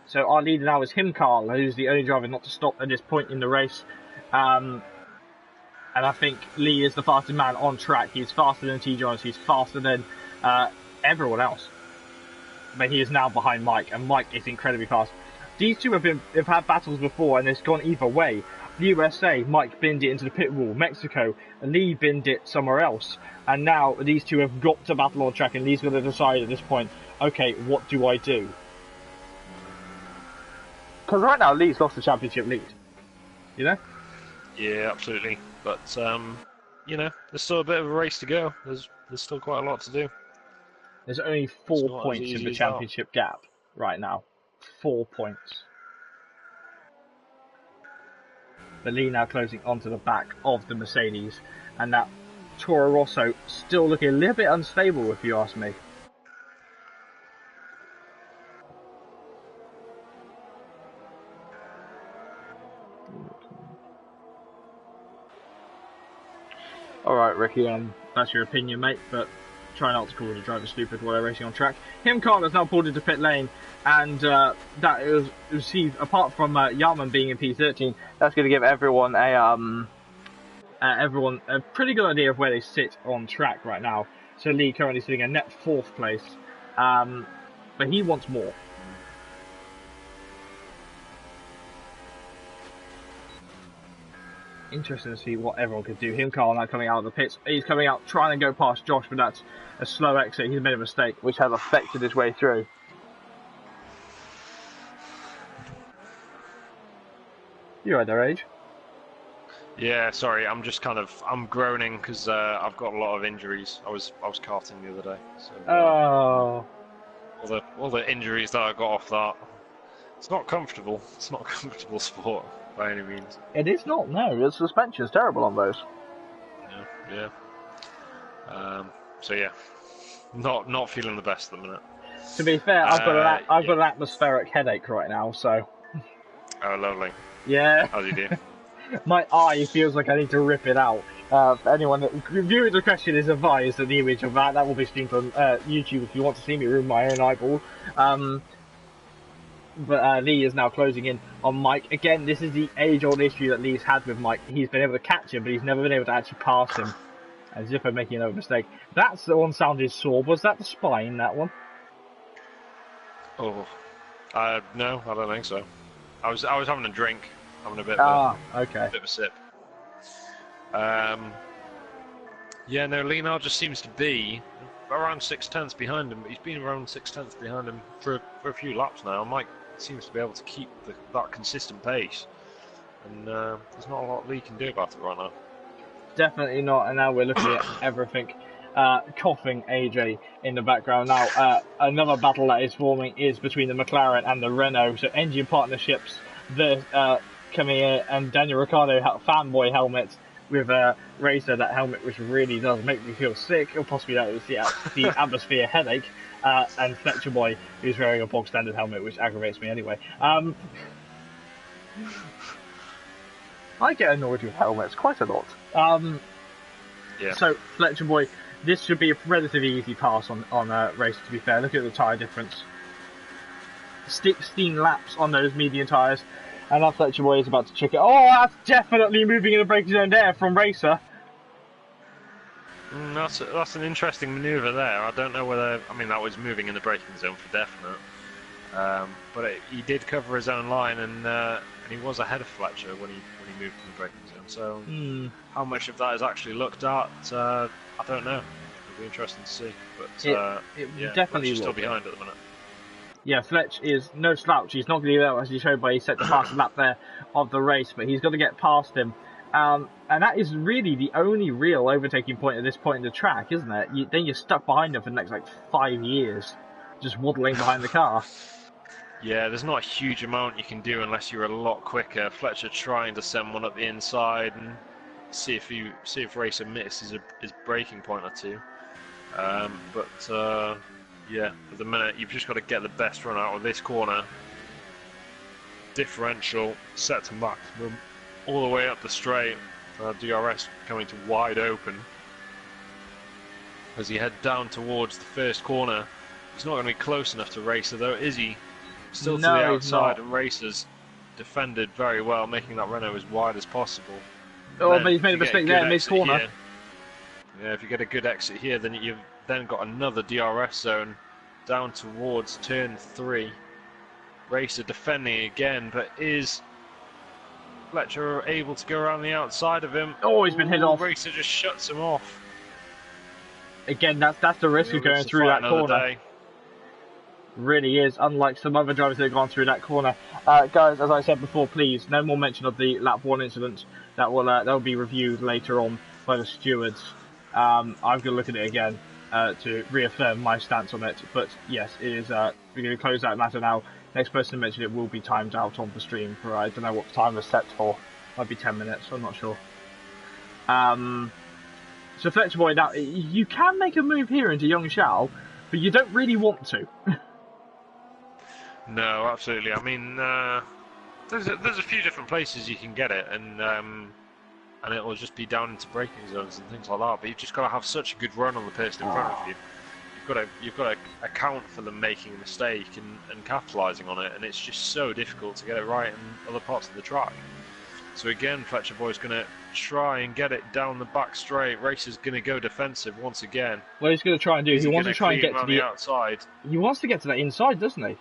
So our leader now is Carl, who's the only driver not to stop at this point in the race. And I think Lee is the fastest man on track. He's faster than T. Jones. He's faster than everyone else. But he is now behind Mike, and Mike is incredibly fast. These two have had battles before, and it's gone either way. USA, Mike binned it into the pit wall. Mexico, Lee binned it somewhere else. And now these two have got to battle on track, and Lee's got to decide at this point, okay, what do I do? Because right now, Lee's lost the championship lead. You know? Yeah, absolutely. But, you know, there's still a bit of a race to go. There's still quite a lot to do. There's only 4 points in the championship gap right now. 4 points. But Lee now closing onto the back of the Mercedes, and that Toro Rosso still looking a little bit unstable, if you ask me. Alright, Ricky, that's your opinion, mate, but try not to call the driver stupid while they're racing on track. Carl has now pulled into pit lane, and that is received, apart from Yarman being in P13, that's going to give everyone a pretty good idea of where they sit on track right now. So Lee currently sitting in net 4th place, but he wants more. Interesting to see what everyone could do. Carl now coming out of the pits. He's coming out trying to go past Josh, but that's a slow exit. He's made a mistake, which has affected his way through. You right there, Age? Yeah, sorry, I'm just I'm groaning because I've got a lot of injuries. I was karting the other day. So, all the injuries that I got off that. It's not comfortable. It's not a comfortable sport by any means. It is not. No, the suspension's terrible on those. Yeah. So yeah, not feeling the best at the minute. To be fair, I've got an atmospheric headache right now. So. Oh, lovely. Yeah. How do you do? My eye feels like I need to rip it out. For anyone that viewing the question is advised that the image of that will be streamed on YouTube if you want to see me ruin my own eyeball. But Lee is now closing in on Mike. Again, this is the age-old issue that Lee's had with Mike. He's been able to catch him, but he's never been able to actually pass him. As if I'm making another mistake. That's the one sounded sore. Was that the spine, that one? Oh, no, I don't think so. I was having a drink, having a bit of a sip. Yeah, no, Lee now just seems to be around 6/10 behind him. He's been around 6/10 behind him for a few laps now. Mike seems to be able to keep that consistent pace, and there's not a lot Lee can do about it right now. Definitely not, and now we're looking at everything. Coughing AJ in the background now. Another battle that is forming is between the McLaren and the Renault. So engine partnerships, coming in, and Daniel Ricciardo fanboy helmet with a Racer, that helmet which really does make me feel sick, or possibly that was the atmosphere headache. And Fletcher Boy, who's wearing a bog standard helmet, which aggravates me anyway. I get annoyed with helmets quite a lot. Yeah. So Fletcher Boy, this should be a relatively easy pass on a race. To be fair, look at the tyre difference. 16 laps on those medium tyres, and now Fletcher Boy is about to check it. Oh, that's definitely moving in the braking zone there from Racer. That's an interesting manoeuvre there. I don't know whether, I mean, that was moving in the braking zone for definite. But he did cover his own line, and he was ahead of Fletcher when he moved in the braking zone. So how much of that is actually looked at, I don't know. It'll be interesting to see. But it definitely Fletcher's still behind at the minute. Yeah, Fletch is no slouch. He's not going to be able, as he showed by he set the fastest lap there of the race, but he's got to get past him. And that is really the only real overtaking point at this point in the track, isn't it? Then you're stuck behind him for the next 5 years, just waddling behind the car. Yeah, there's not a huge amount you can do unless you're a lot quicker. Fletcher trying to send one up the inside and see if Racer misses his braking point or two. Yeah, at the minute you've just got to get the best run out of this corner. Differential set to maximum all the way up the straight. DRS coming to wide open as he head down towards the first corner. He's not going to be close enough to Racer though, is he? Still to No, the he's outside, not. and Racers defended very well, making that Renault as wide as possible. Oh, Then, but he's made a if you get mistake good there, exit mid-corner. here- Yeah, if you get a good exit here, then you've then got another DRS zone down towards turn 3. Racer defending again, but is Fletcher able to go around the outside of him? Oh, he's been hit off. Racer just shuts him off. Again, that's the risk of going through that corner. Really is, unlike some other drivers that have gone through that corner. Guys, as I said before, please, no more mention of the lap 1 incident. That will be reviewed later on by the stewards. I'm going to look at it again to reaffirm my stance on it. But yes, it is. We're going to close that matter now. Next person to mention it will be timed out on the stream for, I don't know what the time was set for. Might be 10 minutes, I'm not sure. So Fletcher Boy, now you can make a move here into Young Shao, but you don't really want to. No, absolutely. I mean, there's a few different places you can get it, and it will just be down into braking zones and things like that. But you've just got to have such a good run on the person in front of you. You've got to account for them making a mistake and capitalising on it, and it's just so difficult to get it right in other parts of the track. So again, Fletcher Boy's going to try and get it down the back straight. Racer's going to go defensive once again. What he's going to try and do, he wants to try and get to the outside. He wants to get to that inside, doesn't he?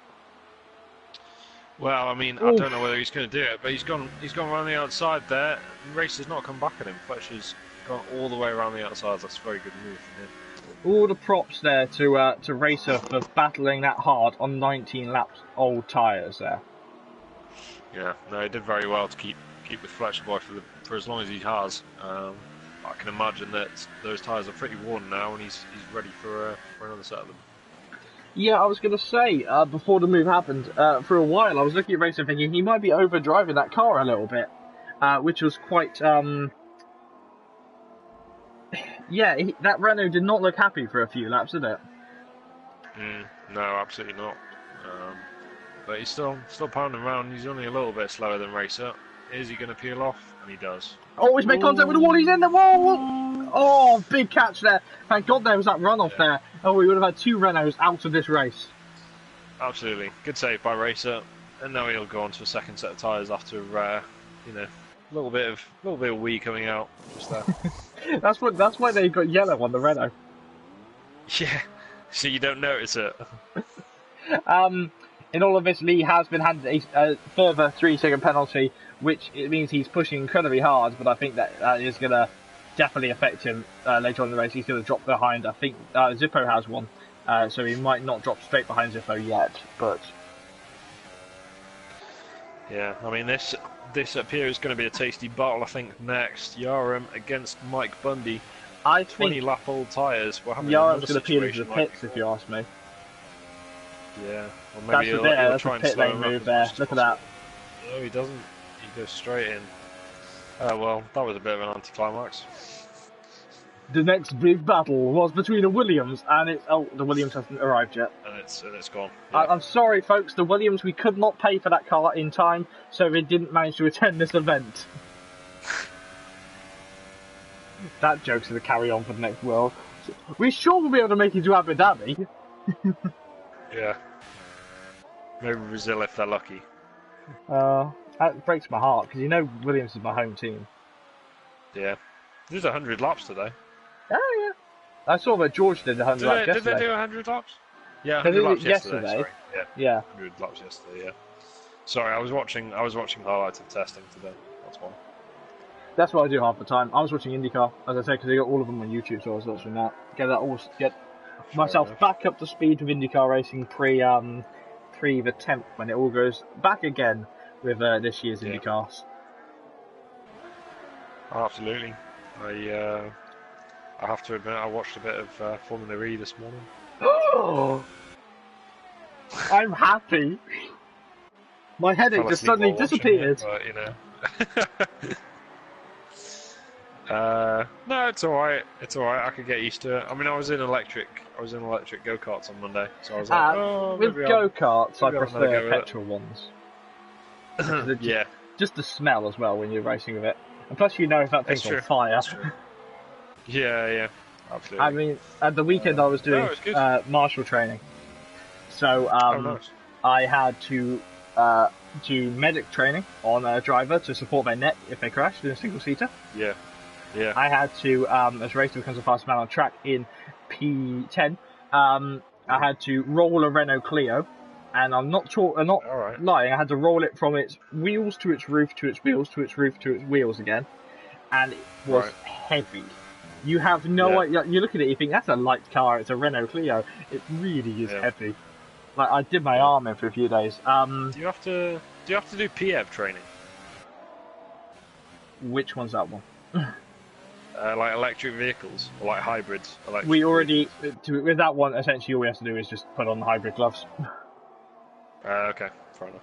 Well, I mean, I don't know whether he's going to do it, but he's gone around the outside there. Racer's not come back at him. Fletcher's gone all the way around the outside. That's a very good move from him. All the props there to Racer for battling that hard on 19 laps old tyres there. Yeah, no, he did very well to keep with Fletcher Boy for as long as he has. I can imagine that those tyres are pretty worn now, and he's ready for another set of them. Yeah, I was going to say, before the move happened, for a while I was looking at Racer thinking he might be overdriving that car a little bit, which was quite... Yeah, that Renault did not look happy for a few laps, did it? No, absolutely not. But he's still pounding around. He's only a little bit slower than Racer. Is he going to peel off? And he does. Oh, he's made contact with the wall. He's in the wall. Oh, big catch there. Thank God there was that runoff there. Oh, we would have had 2 Renaults out of this race. Absolutely. Good save by Racer. And now he'll go on to a second set of tyres after, a little bit of wee coming out just there. That's why they got yellow on the Renault. Yeah, so you don't notice it. In all of this, Lee has been handed a further 3-second penalty, which it means he's pushing incredibly hard, but I think that is going to definitely affect him later on in the race. He's going to drop behind. I think Zippo has one, so he might not drop straight behind Zippo yet, but... Yeah, I mean, this up here is going to be a tasty battle, I think, next. Yaram against Mike Bundy. I think 20-lap-old tyres. Yaram's going to peel into the pits, if you ask me. Yeah, or maybe that's a pit lane move there. Look at that. No, he doesn't. He goes straight in. Oh, well, that was a bit of an anticlimax. The next big battle was between the Williams and it's... Oh, the Williams hasn't arrived yet. And it's gone. Yeah. I'm sorry, folks. The Williams, we could not pay for that car in time, so they didn't manage to attend this event. That joke's going to carry on for the next world. We sure will be able to make it to Abu Dhabi. Yeah. Maybe Brazil if they're lucky. That breaks my heart, because you know Williams is my home team. Yeah. There's 100 laps today. Oh, yeah. I saw that George did 100 laps yesterday. Did they do 100 laps? Yeah, 100 laps yesterday. Sorry. Yeah. 100 laps yesterday, yeah. Sorry, I was watching highlights of testing today. That's why. That's what I do half the time. I was watching IndyCar, as I say, because they got all of them on YouTube, so I was watching that. Get myself back up to speed with IndyCar racing pre the 10th, when it all goes back again with this year's IndyCars. Oh, absolutely. I have to admit, I watched a bit of Formula E this morning. Oh, I'm happy. My headache just suddenly disappeared. It, no, it's alright. It's alright. I could get used to it. I mean, I was in electric go-karts on Monday, so I was like, with go-karts, I prefer petrol ones. Yeah. Just the smell as well when you're racing with it. And plus, you know if that thing's on fire. Yeah, absolutely. I mean, at the weekend I was doing martial training. So, nice. I had to do medic training on a driver to support their neck if they crashed in a single-seater. Yeah. Yeah. I had to, as racer becomes the fastest man on track in P10, I had to roll a Renault Clio, and I'm not lying, I had to roll it from its wheels to its roof to its wheels to its roof to its wheels again, and it was heavy. You have no idea, you look at it, you think, that's a light car, it's a Renault Clio. It really is heavy. Like, I did my arm in for a few days. Do you have to do PEV training? Which one's that one? Like electric vehicles, or like hybrids. We already, with that one, essentially all we have to do is just put on the hybrid gloves. Okay, fair enough.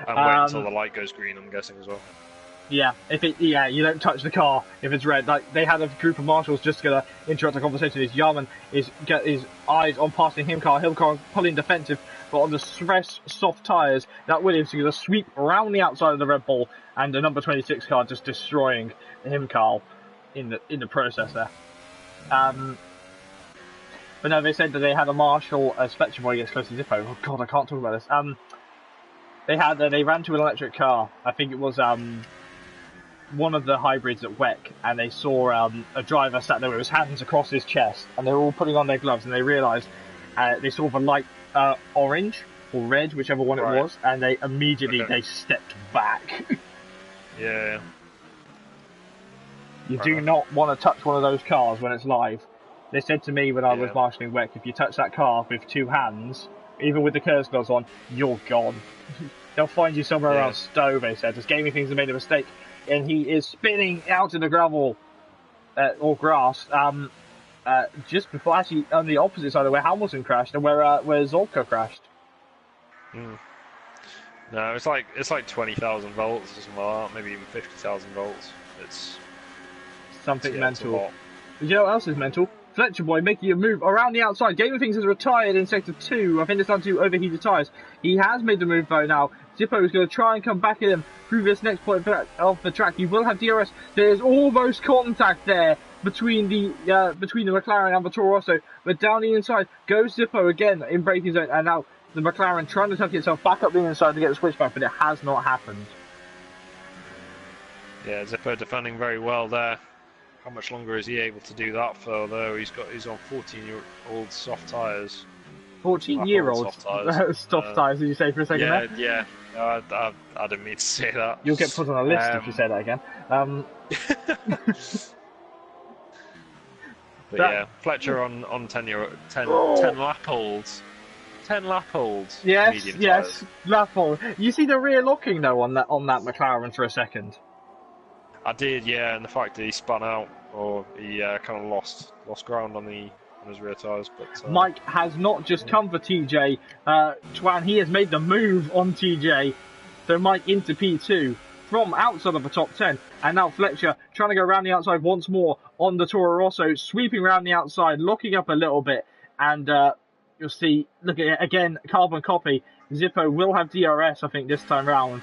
And wait until the light goes green, I'm guessing, as well. Yeah, you don't touch the car if it's red. Like, they had a group of marshals just gonna interrupt the conversation. His Yarman is get his eyes on passing him car pulling defensive, but on the stress soft tyres, that Williams is gonna sweep around the outside of the Red Bull, and the number 26 car just destroying him, Carl, in the process there. But no, they said that they had a marshal as Fletcher Boy gets close to Zippo. Oh god, I can't talk about this. They ran to an electric car. I think it was one of the hybrids at WEC, and they saw a driver sat there with his hands across his chest, and they were all putting on their gloves, and they realised they saw the light orange or red, whichever one it was, and they immediately they stepped back. Yeah. You do not want to touch one of those cars when it's live. They said to me when I was marshalling WEC, if you touch that car with two hands, even with the curse gloves on, you're gone. They'll find you somewhere around Stowe, they said. As Gaming Things have made a mistake, and he is spinning out in the gravel or grass just before, actually on the opposite side of where Hamilton crashed and where Zolka crashed. No, it's like 20,000 volts or something like that, maybe even 50,000 volts. It's something mental. You know what else is mental? Fletcher Boy making a move around the outside. Gaming Things has retired in Sector 2. I think it's down to overheated tyres. He has made the move though now. Zippo is going to try and come back at him through this next point of the track. He will have DRS. There is almost contact there between the McLaren and the Toro Rosso. But down the inside goes Zippo again in braking zone. And now the McLaren trying to tuck itself back up the inside to get the switchback, but it has not happened. Yeah, Zippo defending very well there. How much longer is he able to do that for, though? He's on 14-year-old soft tyres. 14-year-old soft tyres, did you say for a second there? Yeah. I didn't mean to say that. You'll get put on a list if you say that again. But yeah, Fletcher on 10 lap olds. 10 lap olds. Yes, lap old. You see the rear locking though on that McLaren for a second. I did, yeah, and the fact that he spun out, or he kind of lost ground on his rear tyres. But Mike has not just come for TJ. Twan, he has made the move on TJ. So Mike into P2 from outside of the top 10, and now Fletcher trying to go around the outside once more on the Toro Rosso, sweeping around the outside, locking up a little bit, and you'll see. Look at it again, carbon copy. Zippo will have DRS, I think, this time round.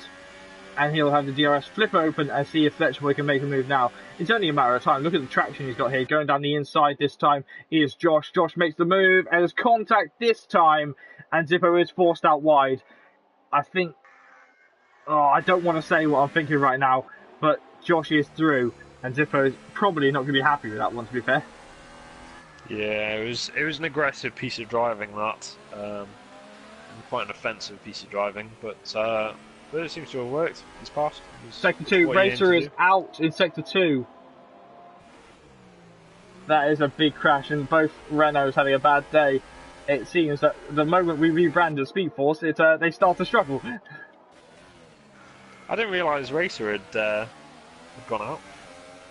And he'll have the DRS flip open and see if Fletcher Boy can make a move now. It's only a matter of time. Look at the traction he's got here. Going down the inside this time is Josh. Josh makes the move and has contact this time. And Zippo is forced out wide. I think... I don't want to say what I'm thinking right now. But Josh is through. And Zippo is probably not going to be happy with that one, to be fair. Yeah, it was an aggressive piece of driving, that. And quite an offensive piece of driving. But it seems to have worked. He's passed. Sector 2, Racer is out in Sector 2. That is a big crash, and both Renaults having a bad day. It seems that the moment we rebranded SpeedForce, they start to struggle. I didn't realise Racer had gone out.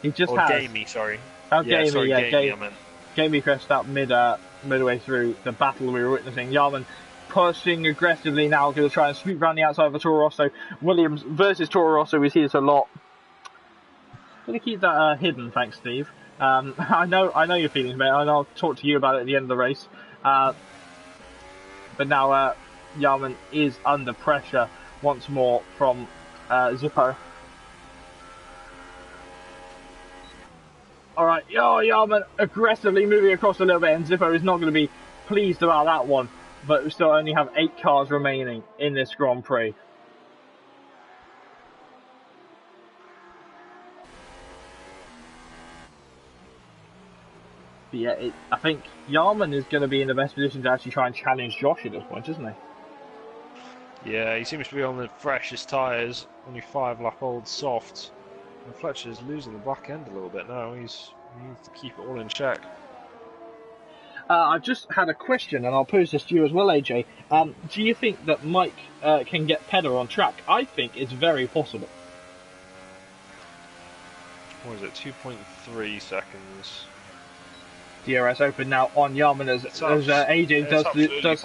He just or has. Gamey, sorry. Oh, yeah, Gamey, sorry, yeah. Gamey, I meant. Gamey crashed out midway through the battle we were witnessing. Yarman pushing aggressively now, going to try and sweep around the outside of the Toro Rosso. Williams versus Toro Rosso, we see this a lot. Going to keep that hidden, thanks, Steve. I know your feelings, mate, and I'll talk to you about it at the end of the race. But now Yarman is under pressure once more from Zippo. Alright, Yarman aggressively moving across a little bit, and Zippo is not going to be pleased about that one. but we still only have 8 cars remaining in this Grand Prix. But yeah, I think Yarman is going to be in the best position to actually try and challenge Josh at this point, isn't he? Yeah, he seems to be on the freshest tyres, only 5 lap old softs. And Fletcher's losing the back end a little bit now. He needs to keep it all in check. I've just had a question, and I'll pose this to you as well, AJ. Do you think that Mike can get Pedder on track? I think it's very possible. What is it, 2.3 seconds? DRS open now on Yarman as AJ does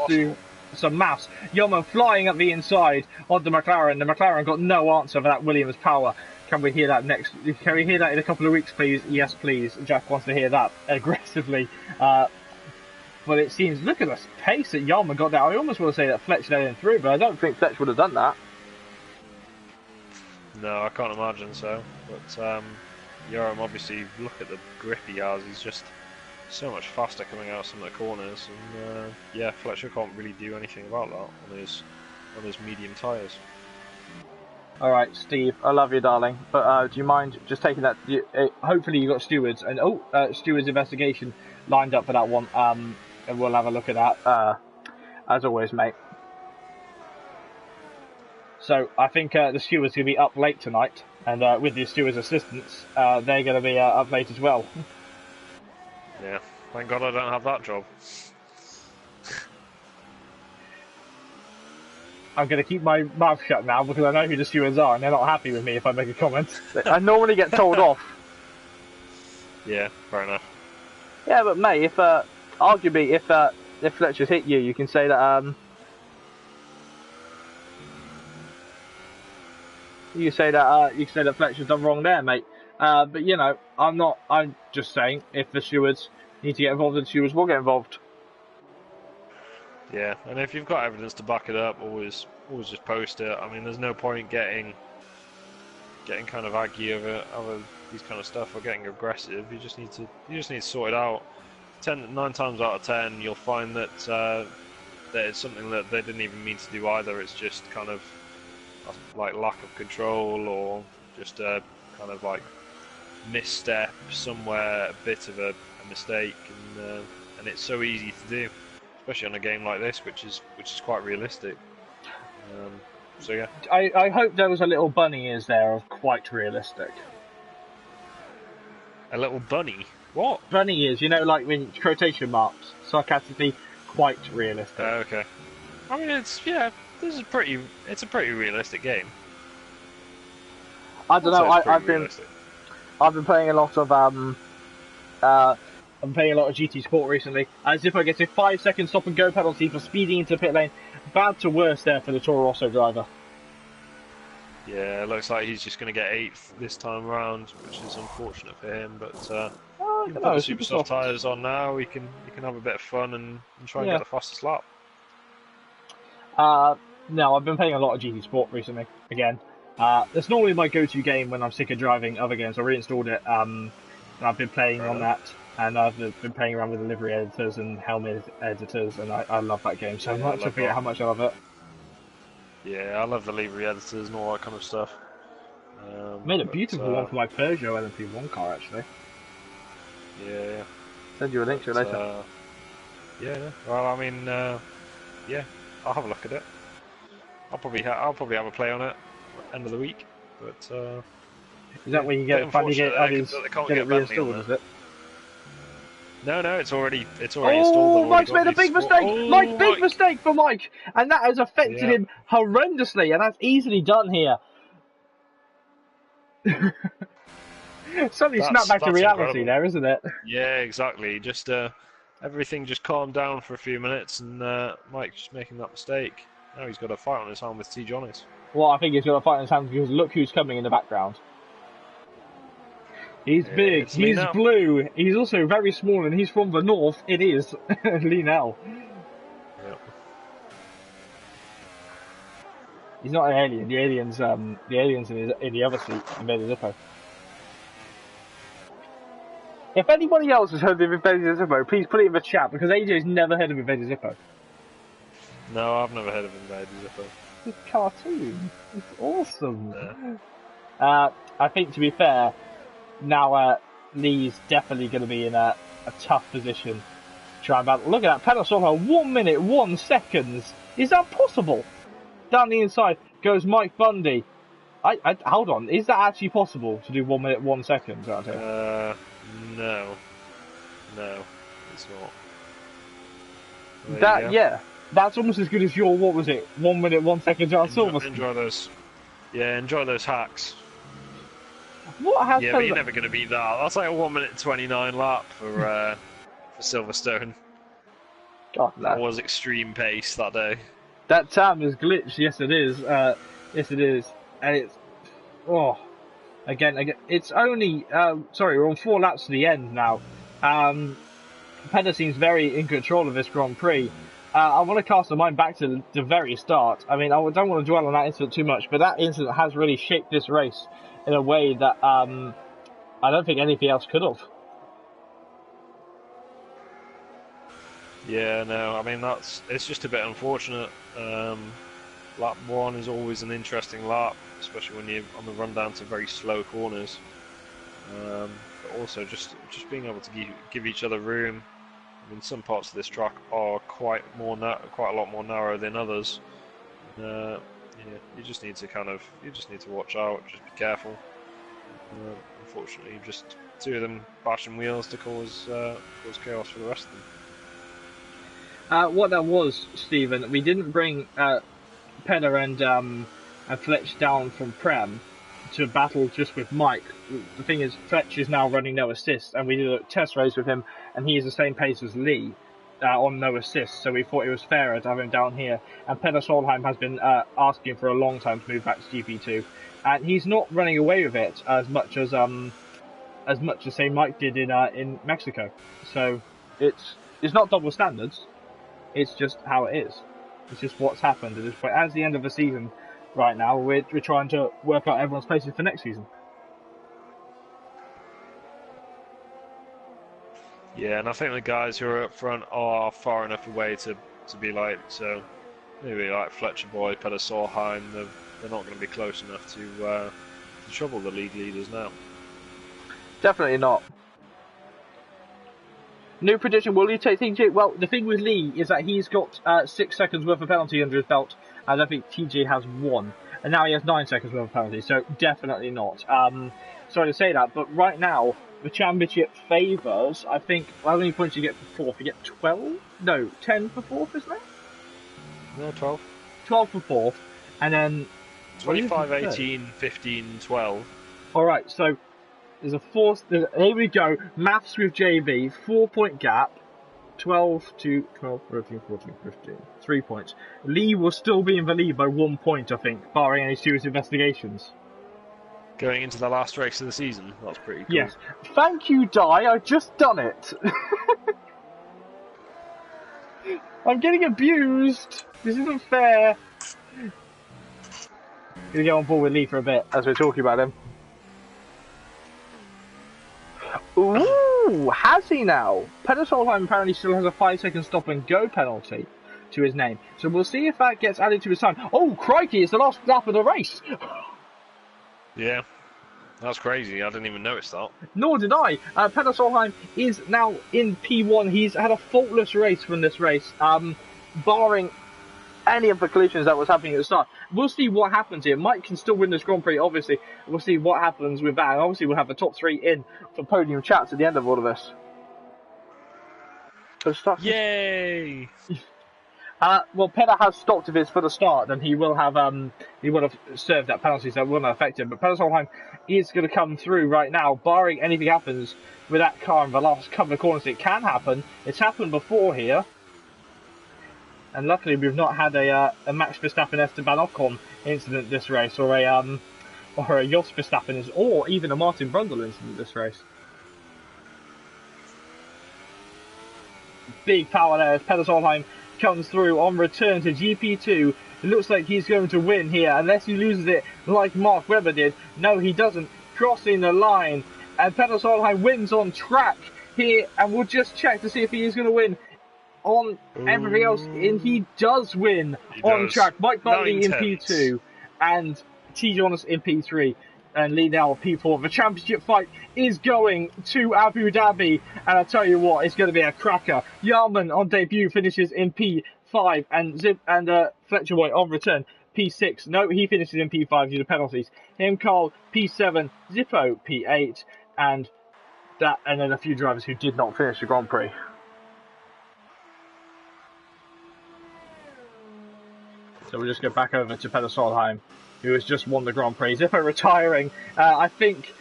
do some maths. Yarman flying up the inside of the McLaren. The McLaren got no answer for that Williams power. Can we hear that next? Can we hear that in a couple of weeks, please? Yes, please. Jack wants to hear that aggressively. But it seems, look at the pace that Yarman got there. I almost want to say that Fletcher led him through, but I don't think Fletcher would have done that. No, I can't imagine so. But Yarman, obviously, look at the grip he has. He's just so much faster coming out of some of the corners, and yeah, Fletcher can't really do anything about that on his medium tyres. All right, Steve, I love you, darling, but do you mind just taking that? Hopefully, you got stewards and stewards investigation lined up for that one, and we'll have a look at that as always, mate. So I think the stewards will be up late tonight, and with the stewards' assistants, they're going to be up late as well. Yeah, thank God I don't have that job. I'm going to keep my mouth shut now because I know who the stewards are and they're not happy with me if I make a comment. I normally get told off. Yeah, fair enough. Yeah, but mate, if arguably if Fletcher's hit you, you can say that you can say that Fletcher's done wrong there, mate. But you know, I'm just saying, if the stewards need to get involved, the stewards will get involved. Yeah, and if you've got evidence to back it up, always just post it. I mean, there's no point getting kind of aggy over these kind of stuff or getting aggressive. You just need to sort it out. 9 times out of 10, you'll find that that it's something that they didn't even mean to do either. It's just kind of like lack of control or just a kind of like misstep somewhere, a bit of a mistake, and it's so easy to do, especially on a game like this, which is quite realistic. So yeah, I hope there was a little bunny ears there of quite realistic. A little bunny? What? Bunny ears, you know, like when quotation marks, sarcastically, quite realistic. Okay. I mean, it's a pretty realistic game. I don't know. I've been playing a lot of GT Sport recently. As if I get a 5-second stop and go penalty for speeding into pit lane. Bad to worse there for the Toro Rosso driver. Yeah, it looks like he's just going to get 8th this time around, which is unfortunate for him. But you've got the super soft tyres on now. We can have a bit of fun and try and get the fastest lap. No, I've been playing a lot of GT Sport recently. Again, it's normally my go-to game when I'm sick of driving other games. I reinstalled it, and I've been playing on that. And I've been playing around with the livery editors and helmet editors, and I love that game so much. I forget how much I love it. Yeah, I love the livery editors and all that kind of stuff. Made a beautiful one for my Peugeot LMP1 car, actually. Yeah. Send you a link to it later. Yeah. Well, I mean, yeah, I'll have a look at it. I'll probably have a play on it end of the week. But is that when you finally get it reinstalled? Is it? No, it's already installed. Oh, Mike's made a big mistake! Big mistake for Mike! And that has affected him horrendously, and that's easily done here. Suddenly snap back to reality incredible. There, isn't it? Yeah, exactly. Just everything just calmed down for a few minutes, and Mike's just making that mistake. Now he's got a fight on his hand with T. Johnny's. Well, I think he's got a fight on his hands because look who's coming in the background. He's big, he's blue, he's also very small, and he's from the north. It is Linnell. Yep. He's not an alien. The alien's in the other seat, Invader Zippo. If anybody else has heard of Invader Zippo, please put it in the chat because AJ's never heard of Invader Zippo. No, I've never heard of Invader Zipper. It's a cartoon. It's awesome. Yeah. I think, to be fair, now Lee's definitely going to be in a tough position to try and battle. Look at that, pedal solo, 1 minute, 1 seconds. Is that possible? Down the inside goes Mike Bundy. Hold on, is that actually possible to do 1 minute, 1 second out here? No, it's not. Yeah, that's almost as good as your, what was it, 1 minute, 1 second John Silverstone. Enjoy those. Yeah, enjoy those hacks. What has but you're never going to beat that. That's like a 1 minute 29 lap for Silverstone. God, that was extreme pace that day. That time is glitched. Yes, it is. Yes, it is. And it's again. It's only sorry, we're on 4 laps to the end now. Pedder seems very in control of this Grand Prix. I want to cast my mind back to the very start. I mean, I don't want to dwell on that incident too much, but that incident has really shaped this race in a way that I don't think anything else could have. Yeah, no, I mean it's just a bit unfortunate. Lap 1 is always an interesting lap, especially when you're on the run down to very slow corners. But also just being able to give each other room. I mean, some parts of this track are quite a lot more narrow than others. Yeah, you just need to watch out, just be careful. Unfortunately, just 2 of them bashing wheels to cause chaos for the rest of them. What that was, Stephen, we didn't bring Pedder and Fletch down from Prem to battle just with Mike. The thing is, Fletch is now running no assist, and we did a test race with him, and he is the same pace as Lee on no assist, so we thought it was fairer to have him down here. And Pedder Solheim has been asking for a long time to move back to GP2, and he's not running away with it as much as say Mike did in Mexico. So it's not double standards. It's just how it is. It's just what's happened at this point. As the end of the season right now, we're trying to work out everyone's places for next season. Yeah, and I think the guys who are up front are far enough away to be like, so maybe like Fletcher Boy, Pedder Solheim, they're not going to be close enough to trouble the league leaders now. Definitely not. New prediction, will Lee take TJ? Well, the thing with Lee is that he's got 6 seconds worth of penalty under his belt, and I think TJ has 1. And now he has 9 seconds worth of penalty, so definitely not. Sorry to say that, but right now, the championship favours, I think, how many points do you get for 4th? You get 12? No, 10 for 4th, isn't it? No, 12. 12 for 4th, and then... 25, 18, 15, 12. Alright, so... There's a 4. Here we go. Maths with JB. 4-point gap. 12 to 12, 13, 14, 15. 3 points. Lee will still be in the lead by 1 point, I think, barring any serious investigations. Going into the last race of the season. That's pretty cool. Yes. Thank you, Di. I've just done it. I'm getting abused. This isn't fair. Gonna go on board with Lee for a bit as we're talking about him. Ooh, has he now? Pedder Solheim apparently still has a 5-second stop and go penalty to his name. So we'll see if that gets added to his time. Oh, crikey, it's the last lap of the race. Yeah, that's crazy. I didn't even notice that. Nor did I. Pedder Solheim is now in P1. He's had a faultless race from this race, barring any of the collisions that was happening at the start. We'll see what happens here. Mike can still win this Grand Prix, obviously. We'll see what happens with that. And obviously, we'll have the top 3 in for podium chats at the end of all of this. Yay! Well, Pedder has stopped of his for the start, and he will have served that penalty, so it will not affect him. But Pedder Solheim is going to come through right now, barring anything happens with that car in the last couple of corners. It can happen. It's happened before here. And luckily, we've not had a Max Verstappen Esteban Ocon incident this race, or a Jos Verstappen, or even a Martin Brundle incident this race. Big power there as Pedder Solheim comes through on return to GP2. It looks like he's going to win here, unless he loses it like Mark Webber did. No, he doesn't. Crossing the line, and Pedder Solheim wins on track here, and we'll just check to see if he is going to win. on everything else, and he does win on track. Mike Bundy in P2 and T. Jonas in P3. And Lee now P4. The championship fight is going to Abu Dhabi, and I tell you what, it's going to be a cracker. Yarman on debut finishes in P5, and Fletcher Boy on return P6. No, he finishes in P5 due to penalties. Him, Carl P7, Zippo P8, and then a few drivers who did not finish the Grand Prix. So we'll just go back over to Peter Solheim, who has just won the Grand Prix. Zippo retiring, I think...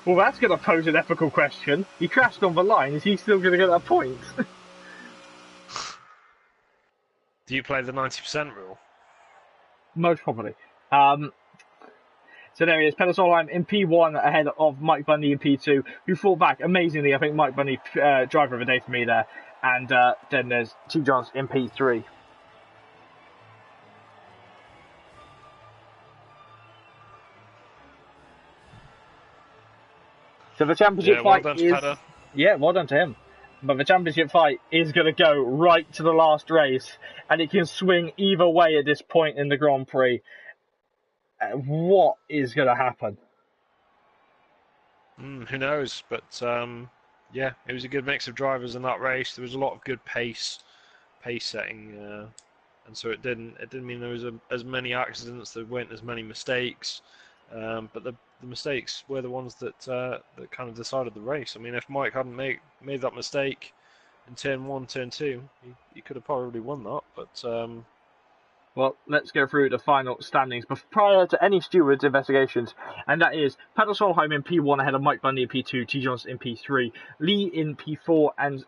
Well, that's going to pose an ethical question. He crashed on the line. Is he still going to get that point? Do you play the 90% rule? Most probably. So there he is, Peter Solheim in P1 ahead of Mike Bundy in P2, who fought back amazingly. I think Mike Bundy, driver of the day for me there. And then there's T. Johns in P3. So the championship fight is... Yeah, well done to him. But the championship fight is going to go right to the last race, and it can swing either way at this point in the Grand Prix. What is going to happen? Who knows? But yeah, it was a good mix of drivers in that race. There was a lot of good pace setting, and so it didn't mean there was as many accidents. There weren't as many mistakes, but the mistakes were the ones that kind of decided the race. I mean, if Mike hadn't made that mistake in turn 1, turn 2, he could have probably won that. But well, let's go through the final standings. But prior to any stewards' investigations, and that is Peter Solheim in P1 ahead of Mike Bundy in P2, T. Jones in P3, Lee in P4, and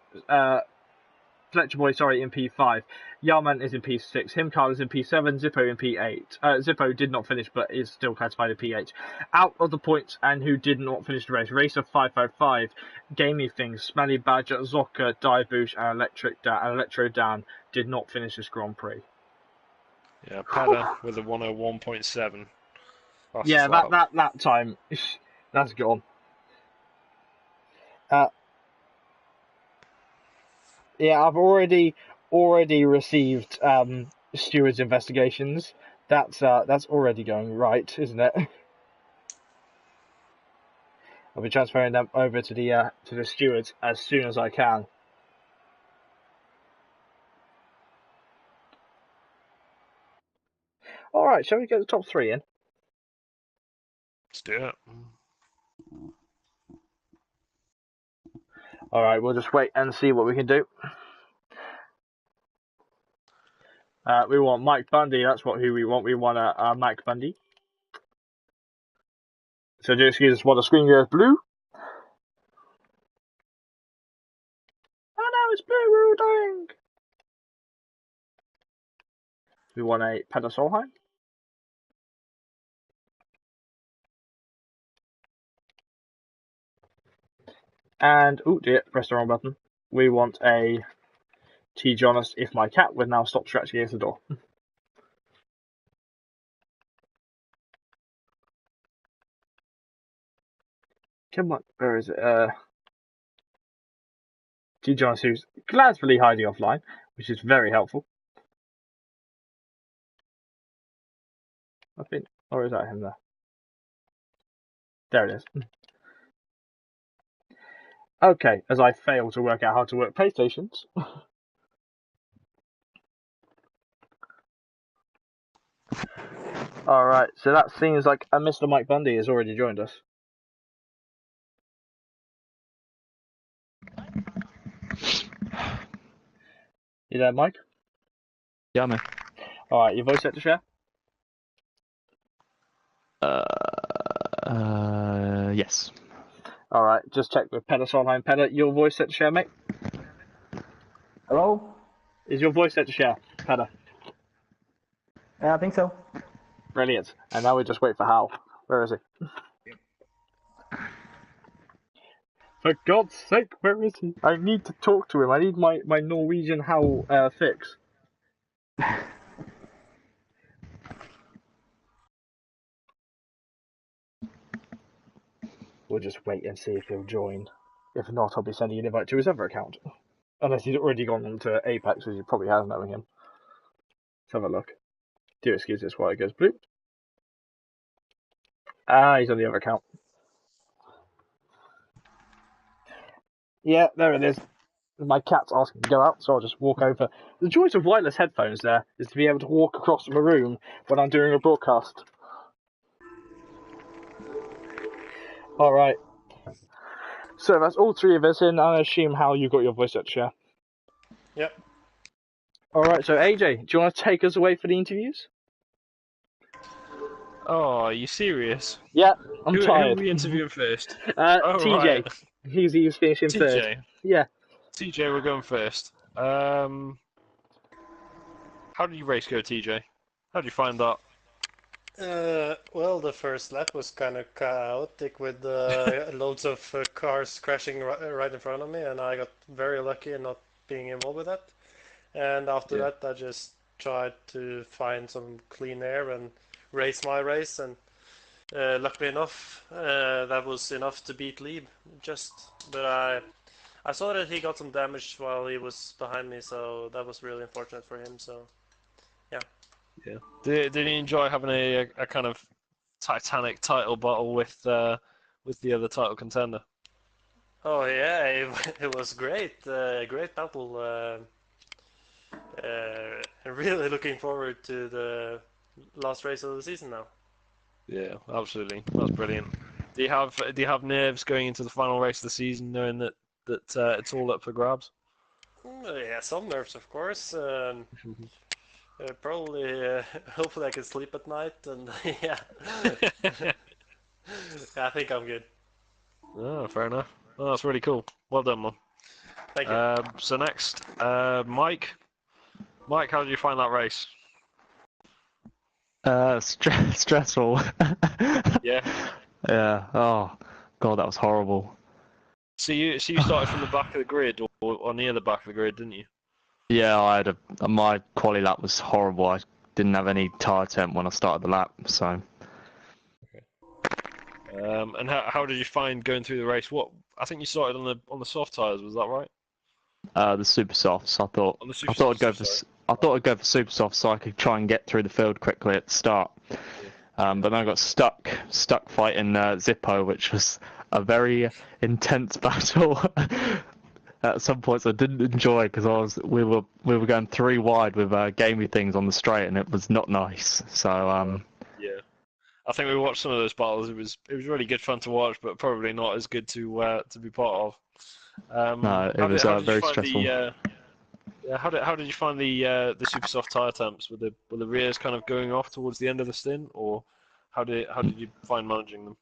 Fletcher Boy, in P5. Yarman is in P6. Himkarl is in P7. Zippo in P8. Zippo did not finish, but is still classified in P8. Out of the points, and who did not finish the race. Racer 555, Gamey Things, Smelly Badger, Zocca, Divebush, and Electro Dan did not finish this Grand Prix. Yeah, Petter with a 101.7. Yeah, that time, that's gone. Yeah, I've already received stewards' investigations. That's already going right, isn't it? I'll be transferring them over to the stewards as soon as I can. All right, shall we get the top 3 in? Let's do it. All right, we'll just wait and see what we can do. We want Mike Bundy. That's who we want. We want Mike Bundy. So do excuse us while the screen goes blue. Oh no, it's blue. We're all dying. We want a Peter Solheim. And, oh dear, pressed the wrong button. We want a T. Jonas if my cat would now stop scratching against the door. Come on, where is it? T. Jonas, who's gladfully hiding offline, which is very helpful. I think, or is that him there? There it is. Okay, as I fail to work out how to work PlayStations. Alright, so that seems like a Mr. Mike Bundy has already joined us. You there, Mike? Yeah, man. Alright, your voice set to share? Yes. Alright, just check with Peter Solheim. Peter, your voice set to share, mate? Hello? Is your voice set to share, Peter? Yeah, I think so. Brilliant. And now we just wait for Hal. Where is he? For God's sake, where is he? I need to talk to him. I need my Norwegian Hal fix. We'll just wait and see if he'll join. If not, I'll be sending an invite to his other account. Unless he's already gone on to Apex, as he probably has, knowing him. Let's have a look. Do excuse this while it goes blue. Ah, he's on the other account. Yeah, there it is. My cat's asking to go out, so I'll just walk over. The joys of wireless headphones there is to be able to walk across the room when I'm doing a broadcast. Alright. So that's all three of us in. I assume, Hal, you got your voice at share. Yep. Alright, so AJ, do you want to take us away for the interviews? Oh, are you serious? Yeah, I'm Who tired. are we interviewing first? TJ. Right. He's finishing third. TJ. Yeah. TJ, we're going first. How did your race go, TJ? How did you find that? Well, the first lap was kind of chaotic with loads of cars crashing right in front of me, and I got very lucky in not being involved with that. And after that, I just tried to find some clean air and race my race, and luckily enough, that was enough to beat Lieb. But I saw that he got some damage while he was behind me, so that was really unfortunate for him. So, yeah. Yeah. Did he enjoy having a kind of Titanic title battle with the other title contender? Oh yeah, it was great. Great battle. Really looking forward to the last race of the season now. Yeah, absolutely. That's brilliant. Do you have nerves going into the final race of the season, knowing that it's all up for grabs? Yeah, some nerves, of course. Probably, hopefully I can sleep at night, and yeah. I think I'm good. Oh, fair enough. Oh, that's really cool. Well done, man. Thank you. So next, Mike. Mike, how did you find that race? Stressful. Yeah. Yeah. Oh, God, that was horrible. So you started from the back of the grid or near the back of the grid, didn't you? Yeah, my quali lap was horrible. I didn't have any tyre temp when I started the lap, so. And how did you find going through the race? I think you started on the soft tyres, was that right? The super softs. On the super softs, I thought I'd go for super softs so I could try and get through the field quickly at the start. But then I got stuck fighting Zippo, which was a very intense battle. At some points I didn't enjoy because we were going 3 wide with gamey things on the straight, and it was not nice. So yeah, I think we watched some of those battles. It was really good fun to watch, but probably not as good to be part of. no, it was very stressful. How did you find the super soft tyre temps? Were the rears kind of going off towards the end of the stint, or how did you find managing them?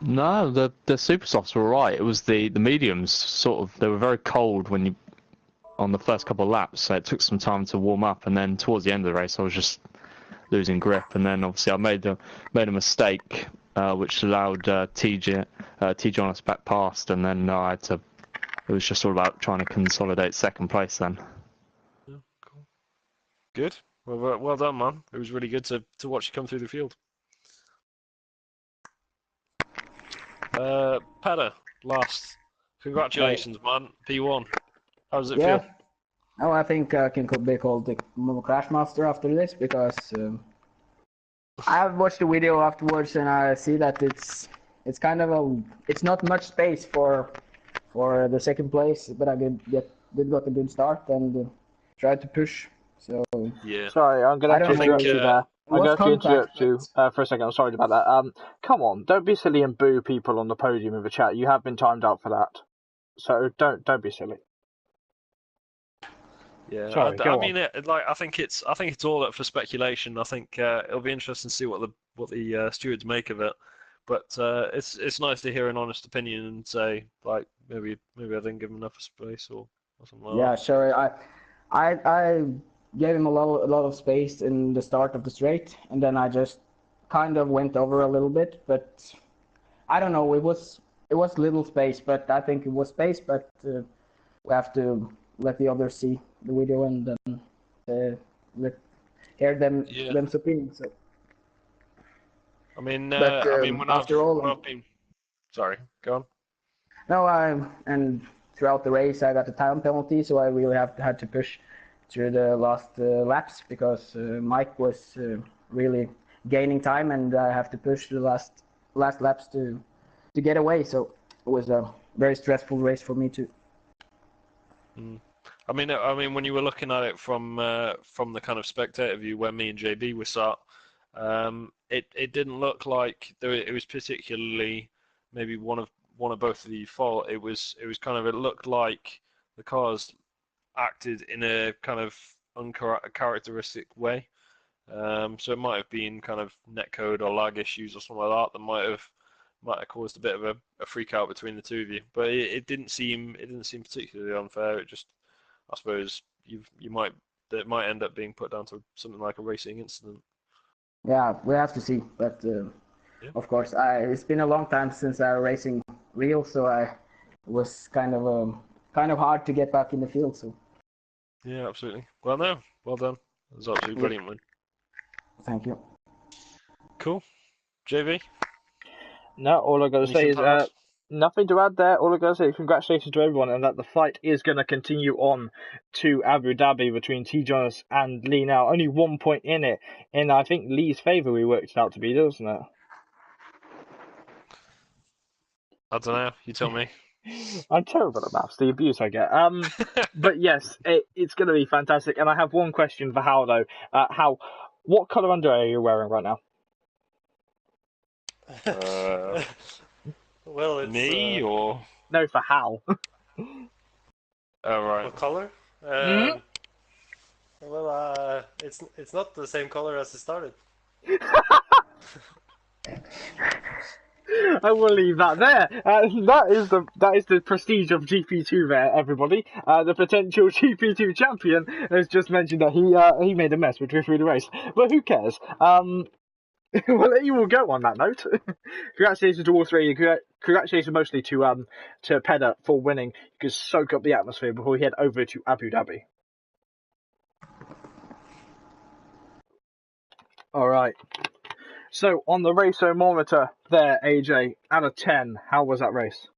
No, the super softs were alright. It was the mediums sort of, they were very cold on the first couple of laps, so it took some time to warm up, and then towards the end of the race I was just losing grip, and then obviously I made a mistake which allowed TJ on us back past, and then it was just all about trying to consolidate second place then. Yeah, cool. Good. Well done, man. It was really good to watch you come through the field. Peda, last. Congratulations, man. P1. How does it feel? Oh, I think I can be called the Crash Master after this because I watched the video afterwards and I see that it's kind of it's not much space for the second place, but I did got a good start and tried to push. So yeah. Sorry, I'm gonna have to interrupt you there. I'm going to interrupt you for a second. I'm sorry about that. Come on, don't be silly and boo people on the podium in the chat. You have been timed out for that, so don't be silly. Yeah, sorry, I mean, I think it's all up for speculation. I think it'll be interesting to see what the stewards make of it. But it's nice to hear an honest opinion and say like maybe I didn't give him enough space or something like that. Yeah, sure. I gave him a lot of space in the start of the straight, and then I just kind of went over a little bit. But I don't know. It was little space, but I think it was space. But we have to let the others see the video and then hear them's opinion. So. I mean, but when after all, I've been... Sorry, go on. No, and throughout the race I got a time penalty, so I really had to push through the last laps because Mike was really gaining time, and I have to push the last laps to get away. So it was a very stressful race for me too. I mean, when you were looking at it from the kind of spectator view, where me and JB were sat, it didn't look like it was particularly maybe one of both of you fault. It was kind of, it looked like the cars acted in a kind of uncharacteristic way. So it might have been kind of netcode or lag issues or something like that that might have caused a bit of a freak out between the two of you. But it didn't seem particularly unfair. It just, I suppose it might end up being put down to something like a racing incident. Yeah, we have to see, but Yeah. of course, it's been a long time since I was racing real, so it was kind of hard to get back in the field. So Yeah, absolutely. Well, no, well done. It was absolutely brilliant win. thank you. Cool. JV? No, all I got to say Anything is to add? nothing to add there. All I got to say is congratulations to everyone, and that the fight is going to continue on to Abu Dhabi between T. Jonas and Lee. Now, only 1 point in it, in I think Lee's favour. We worked it out to be, doesn't it? I don't know. You tell me. I'm terrible at maths, the abuse I get. But yes, it's going to be fantastic. And I have one question for Hal, though. Hal, what colour underwear are you wearing right now? Well, it's Me or? No, for Hal. Oh, right. what color? Mhm. Well, it's not the same color as it started. I will leave that there. That is the prestige of GP2 there, everybody. The potential GP2 champion has just mentioned that he made a mess midway through the race, but who cares? We'll let you all go on that note. Congratulations to all three. Congratulations mostly to Peda for winning. You could soak up the atmosphere before we head over to Abu Dhabi. All right. So on the race-o-mometer there, AJ, out of 10, how was that race?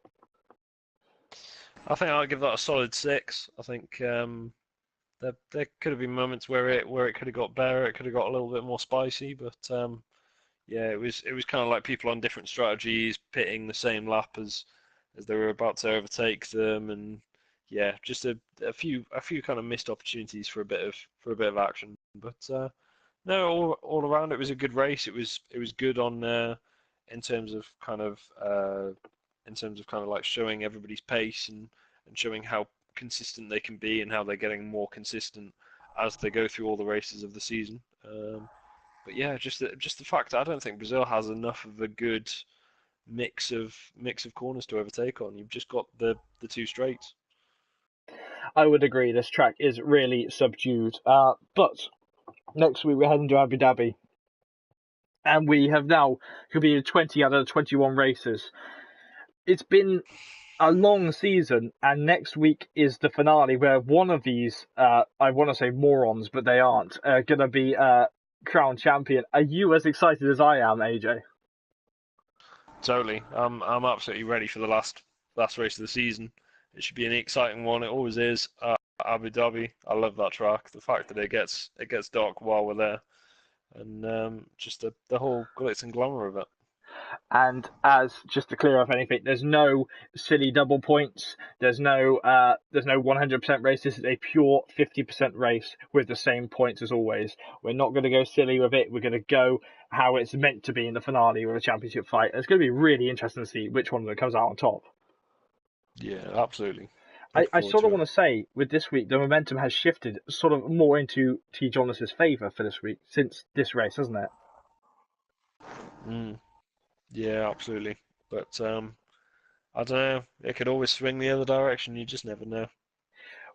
I think I'll give that a solid 6. I think there could have been moments where it could have got better. It could have got a little bit more spicy, but yeah, it was kind of like people on different strategies pitting the same lap as they were about to overtake them, and yeah, just a few kind of missed opportunities for a bit of action. But no, all around it was a good race. It was good on in terms of kind of like showing everybody's pace and showing how consistent they can be and how they're getting more consistent as they go through all the races of the season. But yeah, just the fact that I don't think Brazil has enough of a good mix of corners to overtake on. You've just got the two straights. I would agree. This track is really subdued. But next week we're heading to Abu Dhabi, and we have now completed 20 out of 21 races. It's been a long season, and next week is the finale where one of these, I want to say morons, but they aren't, going to be crowned champion. Are you as excited as I am, AJ? Totally. I'm absolutely ready for the last race of the season. It should be an exciting one. It always is. Abu Dhabi. I love that track. The fact that it gets dark while we're there, and just the whole glitz and glamour of it. And as just to clear up anything, there's no silly double points. There's no 100% race. This is a pure 50% race with the same points as always. We're not going to go silly with it. We're going to go how it's meant to be in the finale with a championship fight. It's going to be really interesting to see which one of them comes out on top. Yeah, absolutely. I sort of want to say with this week the momentum has shifted sort of more into T. Jonas's favour for this week since this race, hasn't it? Yeah, absolutely. But I don't know. It could always swing the other direction. You just never know.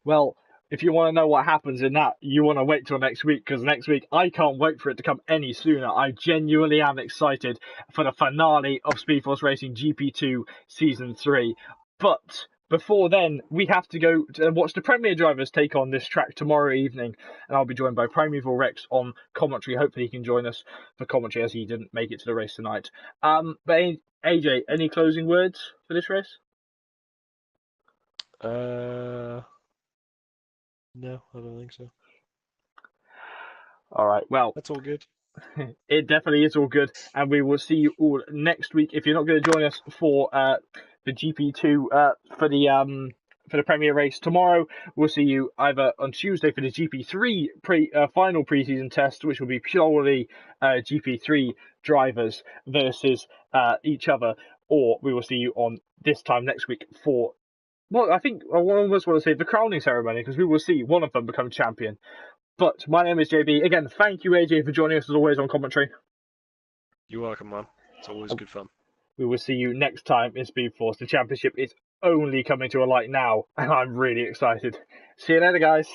Well, if you want to know what happens in that, you want to wait till next week, because next week I can't wait for it to come any sooner. I genuinely am excited for the finale of SpeedForce Racing GP2 Season 3. But before then, we have to go to watch the Premier drivers take on this track tomorrow evening, and I'll be joined by Primeval Rex on commentary. Hopefully he can join us for commentary as he didn't make it to the race tonight. But AJ, any closing words for this race? No, I don't think so. All right. Well, That's all good. it definitely is all good, and we will see you all next week. If you're not going to join us for the GP2 for the Premier race tomorrow, we'll see you either on Tuesday for the GP3 final preseason test, which will be purely GP3 drivers versus each other, or we will see you on this time next week for. Well, I think I almost want to say the crowning ceremony, because we will see one of them become champion. But my name is JB. Again, thank you, AJ, for joining us as always on commentary. You're welcome, man. It's always good fun. We will see you next time in SpeedForce. The championship is only coming to a light now, and I'm really excited. See you later, guys.